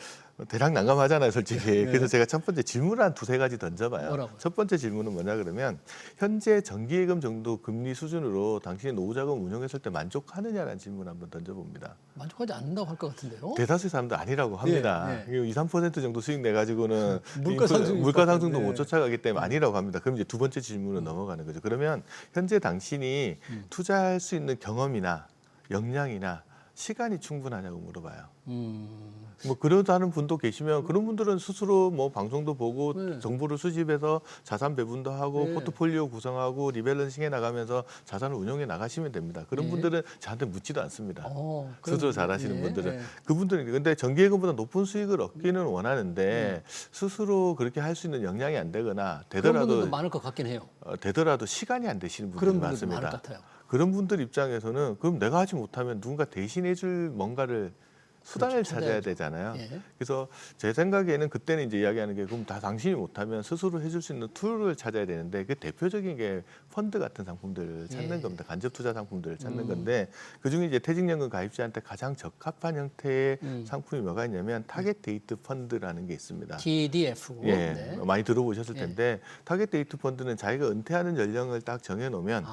S3: 대략 난감하잖아요, 솔직히. 그래서 제가 첫 번째 질문을 한 두세 가지 던져봐요.
S1: 뭐라고요?
S3: 첫 번째 질문은 뭐냐 그러면 현재 정기예금 정도 금리 수준으로 당신의 노후자금 운용했을 때 만족하느냐라는 질문을 한번 던져봅니다.
S1: 만족하지 않는다고 할 것 같은데요.
S3: 대다수의 사람들 아니라고 합니다. 2, 3% 정도 수익 내가지고는 물가 상승도 못 쫓아가기 때문에 아니라고 합니다. 그럼 이제 두 번째 질문으로 넘어가는 거죠. 그러면 현재 당신이 투자할 수 있는 경험이나 역량이나 시간이 충분하냐고 물어봐요. 뭐 그러다는 분도 계시면 그런 분들은 스스로 뭐 방송도 보고 정보를 수집해서 자산 배분도 하고 포트폴리오 구성하고 리밸런싱해 나가면서 자산을 운용해 나가시면 됩니다. 그런 분들은 저한테 묻지도 않습니다. 스스로 잘하시는 분들은 그분들은 근데 정기예금보다 높은 수익을 얻기는 원하는데 스스로 그렇게 할 수 있는 역량이 안 되거나
S1: 그런
S3: 되더라도
S1: 분들도 많을 것 같긴 해요.
S3: 되더라도 시간이 안 되시는 분들이
S1: 그런 분들도
S3: 많습니다.
S1: 많을 것 같아요.
S3: 그런 분들 입장에서는 그럼 내가 하지 못하면 누군가 대신해줄 뭔가를 수단을 찾아야 되잖아요. 그래서 제 생각에는 그때는 이제 이야기하는 게 그럼 다 당신이 못하면 스스로 해줄 수 있는 툴을 찾아야 되는데 그 대표적인 게 펀드 같은 상품들을 찾는 겁니다. 간접 투자 상품들을 찾는 건데 그중에 이제 퇴직연금 가입자한테 가장 적합한 형태의 상품이 뭐가 있냐면 타겟 데이트 펀드라는 게 있습니다.
S1: TDF.
S3: 예, 많이 들어보셨을 텐데 타겟 데이트 펀드는 자기가 은퇴하는 연령을 딱 정해놓으면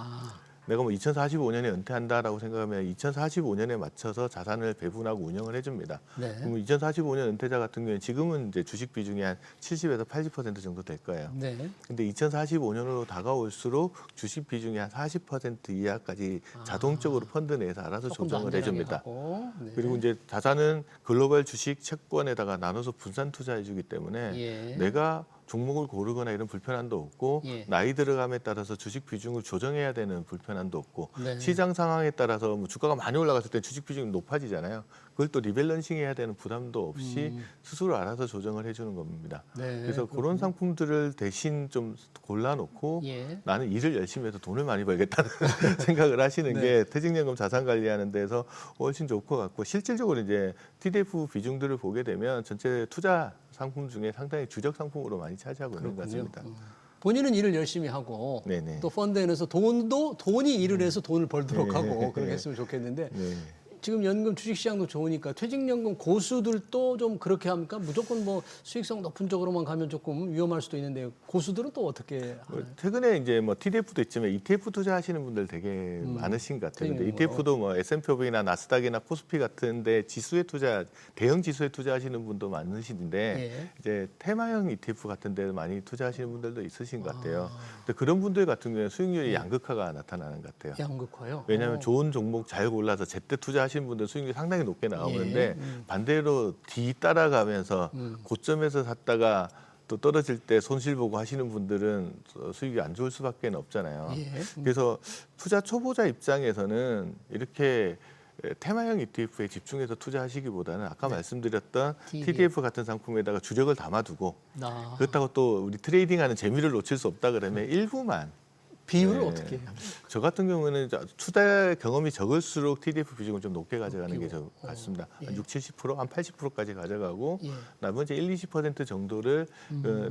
S3: 내가 뭐 2045년에 은퇴한다라고 생각하면 2045년에 맞춰서 자산을 배분하고 운영을 해줍니다. 그럼 2045년 은퇴자 같은 경우에 지금은 이제 주식 비중이 한 70에서 80% 정도 될 거예요. 근데 2045년으로 다가올수록 주식 비중이 한 40% 이하까지 자동적으로 펀드 내에서 알아서 조정을 해줍니다. 그리고 이제 자산은 글로벌 주식 채권에다가 나눠서 분산 투자해주기 때문에 내가 종목을 고르거나 이런 불편함도 없고 나이 들어감에 따라서 주식 비중을 조정해야 되는 불편함도 없고 시장 상황에 따라서 뭐 주가가 많이 올라갔을 때 주식 비중이 높아지잖아요. 그걸 또 리밸런싱 해야 되는 부담도 없이 스스로 알아서 조정을 해주는 겁니다. 그래서 그런 상품들을 대신 좀 골라놓고 나는 일을 열심히 해서 돈을 많이 벌겠다는 생각을 하시는 게 퇴직연금 자산 관리하는 데서 훨씬 좋을 것 같고 실질적으로 이제 TDF 비중들을 보게 되면 전체 투자 상품 중에 상당히 주력 상품으로 많이 차지하고 있는 것 같습니다.
S1: 본인은 일을 열심히 하고 또 펀드에 넣어서 돈이 일을 해서 돈을 벌도록 하고 그렇게 했으면 좋겠는데 지금 연금 주식시장도 좋으니까 퇴직연금 고수들도 좀 그렇게 합니까? 무조건 뭐 수익성 높은 쪽으로만 가면 조금 위험할 수도 있는데 고수들은 또 어떻게 하나요?
S3: 최근에 이제 뭐 TDF도 있지만 ETF 투자하시는 분들 되게 많으신 것 같아요. 근데 ETF도 뭐 S&P 500이나 나스닥이나 코스피 같은데 지수에 대형 지수에 투자하시는 분도 많으신데 이제 테마형 ETF 같은데 많이 투자하시는 분들도 있으신 것 같아요. 근데 그런 분들 같은 경우에 수익률이 양극화가 나타나는 것 같아요.
S1: 양극화요?
S3: 왜냐하면 좋은 종목 잘 골라서 제때 투자하시는 분들 수익률이 상당히 높게 나오는데 반대로 뒤 따라가면서 고점에서 샀다가 또 떨어질 때 손실 보고 하시는 분들은 수익이 안 좋을 수밖에 없잖아요. 그래서 투자 초보자 입장에서는 이렇게 테마형 ETF에 집중해서 투자하시기보다는 아까 말씀드렸던 TDF 같은 상품에다가 주력을 담아두고 그렇다고 또 우리 트레이딩하는 재미를 놓칠 수 없다 그러면 일부만
S1: 비율을
S3: 네.
S1: 어떻게 해요?
S3: 저 같은 경우는 투자 경험이 적을수록 TDF 비중을 좀 높게 가져가는 게 저 같습니다.
S1: 예.
S3: 한 60, 70%, 한 80%까지 가져가고
S1: 예.
S3: 나머지 1, 20% 정도를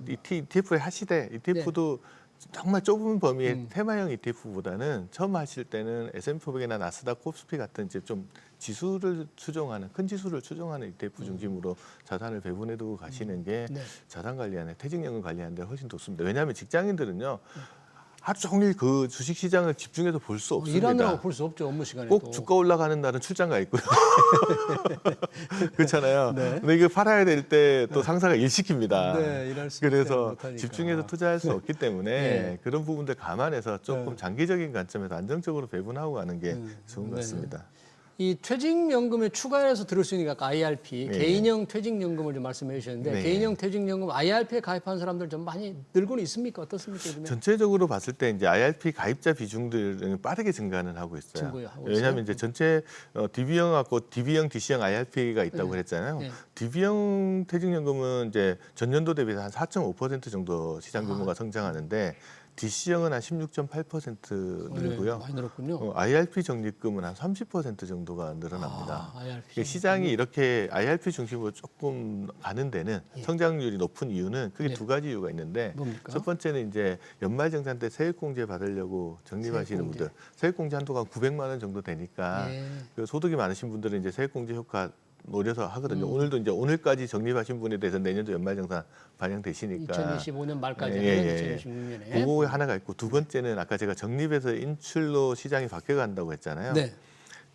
S3: 이 ETF에 하시되 ETF도 정말 좁은 범위의 테마형 ETF보다는 처음 하실 때는 S&P 500이나 나스닥, 코스피 같은 이제 좀 지수를 추종하는 큰 지수를 추종하는 ETF 중심으로 자산을 배분해두고 가시는 게
S1: 네.
S3: 자산 관리하는 퇴직연금 관리하는 데 훨씬 좋습니다. 왜냐하면 직장인들은요. 하루 종일 그 주식시장을 집중해서 볼 수 없습니다.
S1: 일하느라고 볼 수 없죠, 업무 시간에도.
S3: 꼭 주가 올라가는 날은 출장 가 있고요. 그렇잖아요.
S1: 네.
S3: 근데 이거 팔아야 될 때 또 상사가 일 시킵니다.
S1: 네, 일할 수
S3: 그래서
S1: 못하니까.
S3: 집중해서 투자할 수 없기 때문에
S1: 네.
S3: 그런 부분들 감안해서 조금
S1: 네.
S3: 장기적인 관점에서 안정적으로 배분하고 가는 게 좋은 것
S1: 네.
S3: 같습니다.
S1: 이 퇴직연금에 추가해서 들을 수 있는 게 아까 IRP,
S3: 네.
S1: 개인형 퇴직연금을 좀 말씀해 주셨는데
S3: 네.
S1: 개인형 퇴직연금 IRP에 가입한 사람들 좀 많이 늘고는 있습니까? 어떻습니까? 요즘에?
S3: 전체적으로 봤을 때 이제 IRP 가입자 비중들은 빠르게 증가는 하고 있어요.
S1: 증가하고
S3: 왜냐하면
S1: 있어요?
S3: 이제 전체 DB형하고 DB형, DC형 IRP가 있다고 그랬잖아요.
S1: 네.
S3: DB형 퇴직연금은 이제 전년도 대비해서 한 4.5% 정도 시장 규모가 성장하는데 DC형은 한 16.8% 늘고요.
S1: 많이 늘었군요.
S3: IRP 적립금은 한 30% 정도가 늘어납니다.
S1: IRP.
S3: 이게 시장이 이렇게 IRP 중심으로 조금 가는 데는 성장률이 높은 이유는 크게
S1: 네.
S3: 두 가지 이유가 있는데
S1: 뭡니까?
S3: 첫 번째는 이제 연말정산 때 세액공제 받으려고 적립하시는
S1: 세액공제.
S3: 분들 세액공제 한도가 900만 원 정도 되니까
S1: 예.
S3: 그 소득이 많으신 분들은 이제 세액공제 효과 노려서 하거든요.
S1: 음.
S3: 오늘도 이제 오늘까지 적립하신 분에 대해서 내년도 연말정산 반영되시니까
S1: 2025년 말까지
S3: 예,
S1: 하면
S3: 예, 예.
S1: 2026년에.
S3: 그거 하나가 있고 두 번째는 아까 제가 적립에서 인출로 시장이 바뀌어간다고 했잖아요.
S1: 네.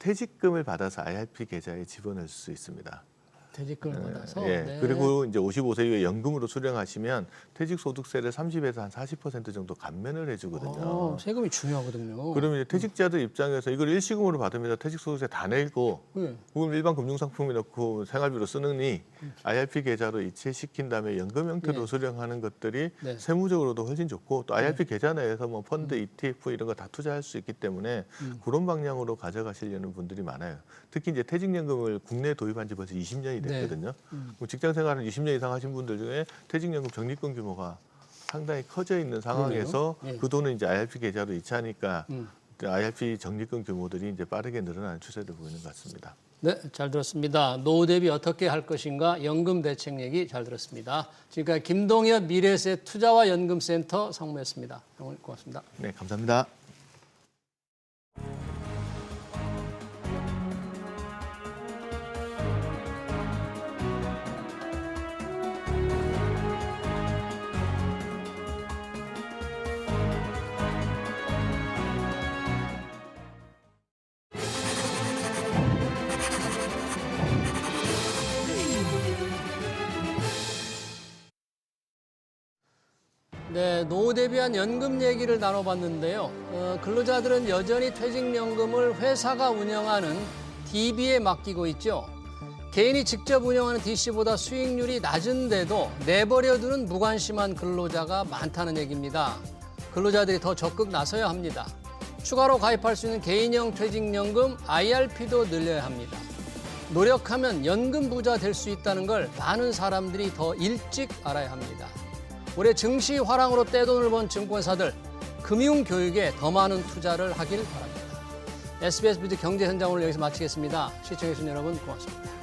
S3: 퇴직금을 받아서 IRP 계좌에 집어넣을 수 있습니다.
S1: 퇴직금을 받아서.
S3: 예.
S1: 네.
S3: 그리고 이제 55세 이후에 연금으로 수령하시면 퇴직소득세를 30에서 한 40% 정도 감면을 해주거든요.
S1: 세금이 중요하거든요.
S3: 그러면 이제 퇴직자들 입장에서 이걸 일시금으로 받으면 퇴직소득세 다 내고
S1: 네.
S3: 그럼 일반 금융상품에 넣고 생활비로 쓰느니 IRP 계좌로 이체시킨 다음에 연금 형태로
S1: 네.
S3: 수령하는 것들이
S1: 네.
S3: 세무적으로도 훨씬 좋고 또 IRP 계좌 내에서 뭐 펀드, ETF 이런 거 다 투자할 수 있기 때문에 그런 방향으로 가져가시려는 분들이 많아요. 특히 이제 퇴직연금을 국내에 도입한 지 벌써 20년이 됐거든요. 뭐 직장 생활을 20년 이상 하신 분들 중에 퇴직연금 적립금 규모가 상당히 커져 있는 상황에서
S1: 그러네요. 예.
S3: 그 돈을 이제 IRP 계좌로 이체하니까 IRP 적립금 규모들이 이제 빠르게 늘어나는 추세를 보이는 것 같습니다.
S1: 네, 잘 들었습니다. 노후 대비 어떻게 할 것인가 연금 대책 얘기 잘 들었습니다. 지금까지 김동엽 미래세 투자와 연금센터 상무였습니다. 오늘 고맙습니다.
S3: 네, 감사합니다.
S1: 네, 노후 대비한 연금 얘기를 나눠봤는데요. 근로자들은 여전히 퇴직연금을 회사가 운영하는 DB에 맡기고 있죠. 개인이 직접 운영하는 DC보다 수익률이 낮은데도 내버려두는 무관심한 근로자가 많다는 얘기입니다. 근로자들이 더 적극 나서야 합니다. 추가로 가입할 수 있는 개인형 퇴직연금 IRP도 늘려야 합니다. 노력하면 연금 부자 될 수 있다는 걸 많은 사람들이 더 일찍 알아야 합니다. 올해 증시 화랑으로 떼돈을 번 증권사들, 금융교육에 더 많은 투자를 하길 바랍니다. SBS 뮤직 경제현장 오늘 여기서 마치겠습니다. 시청해주신 여러분 고맙습니다.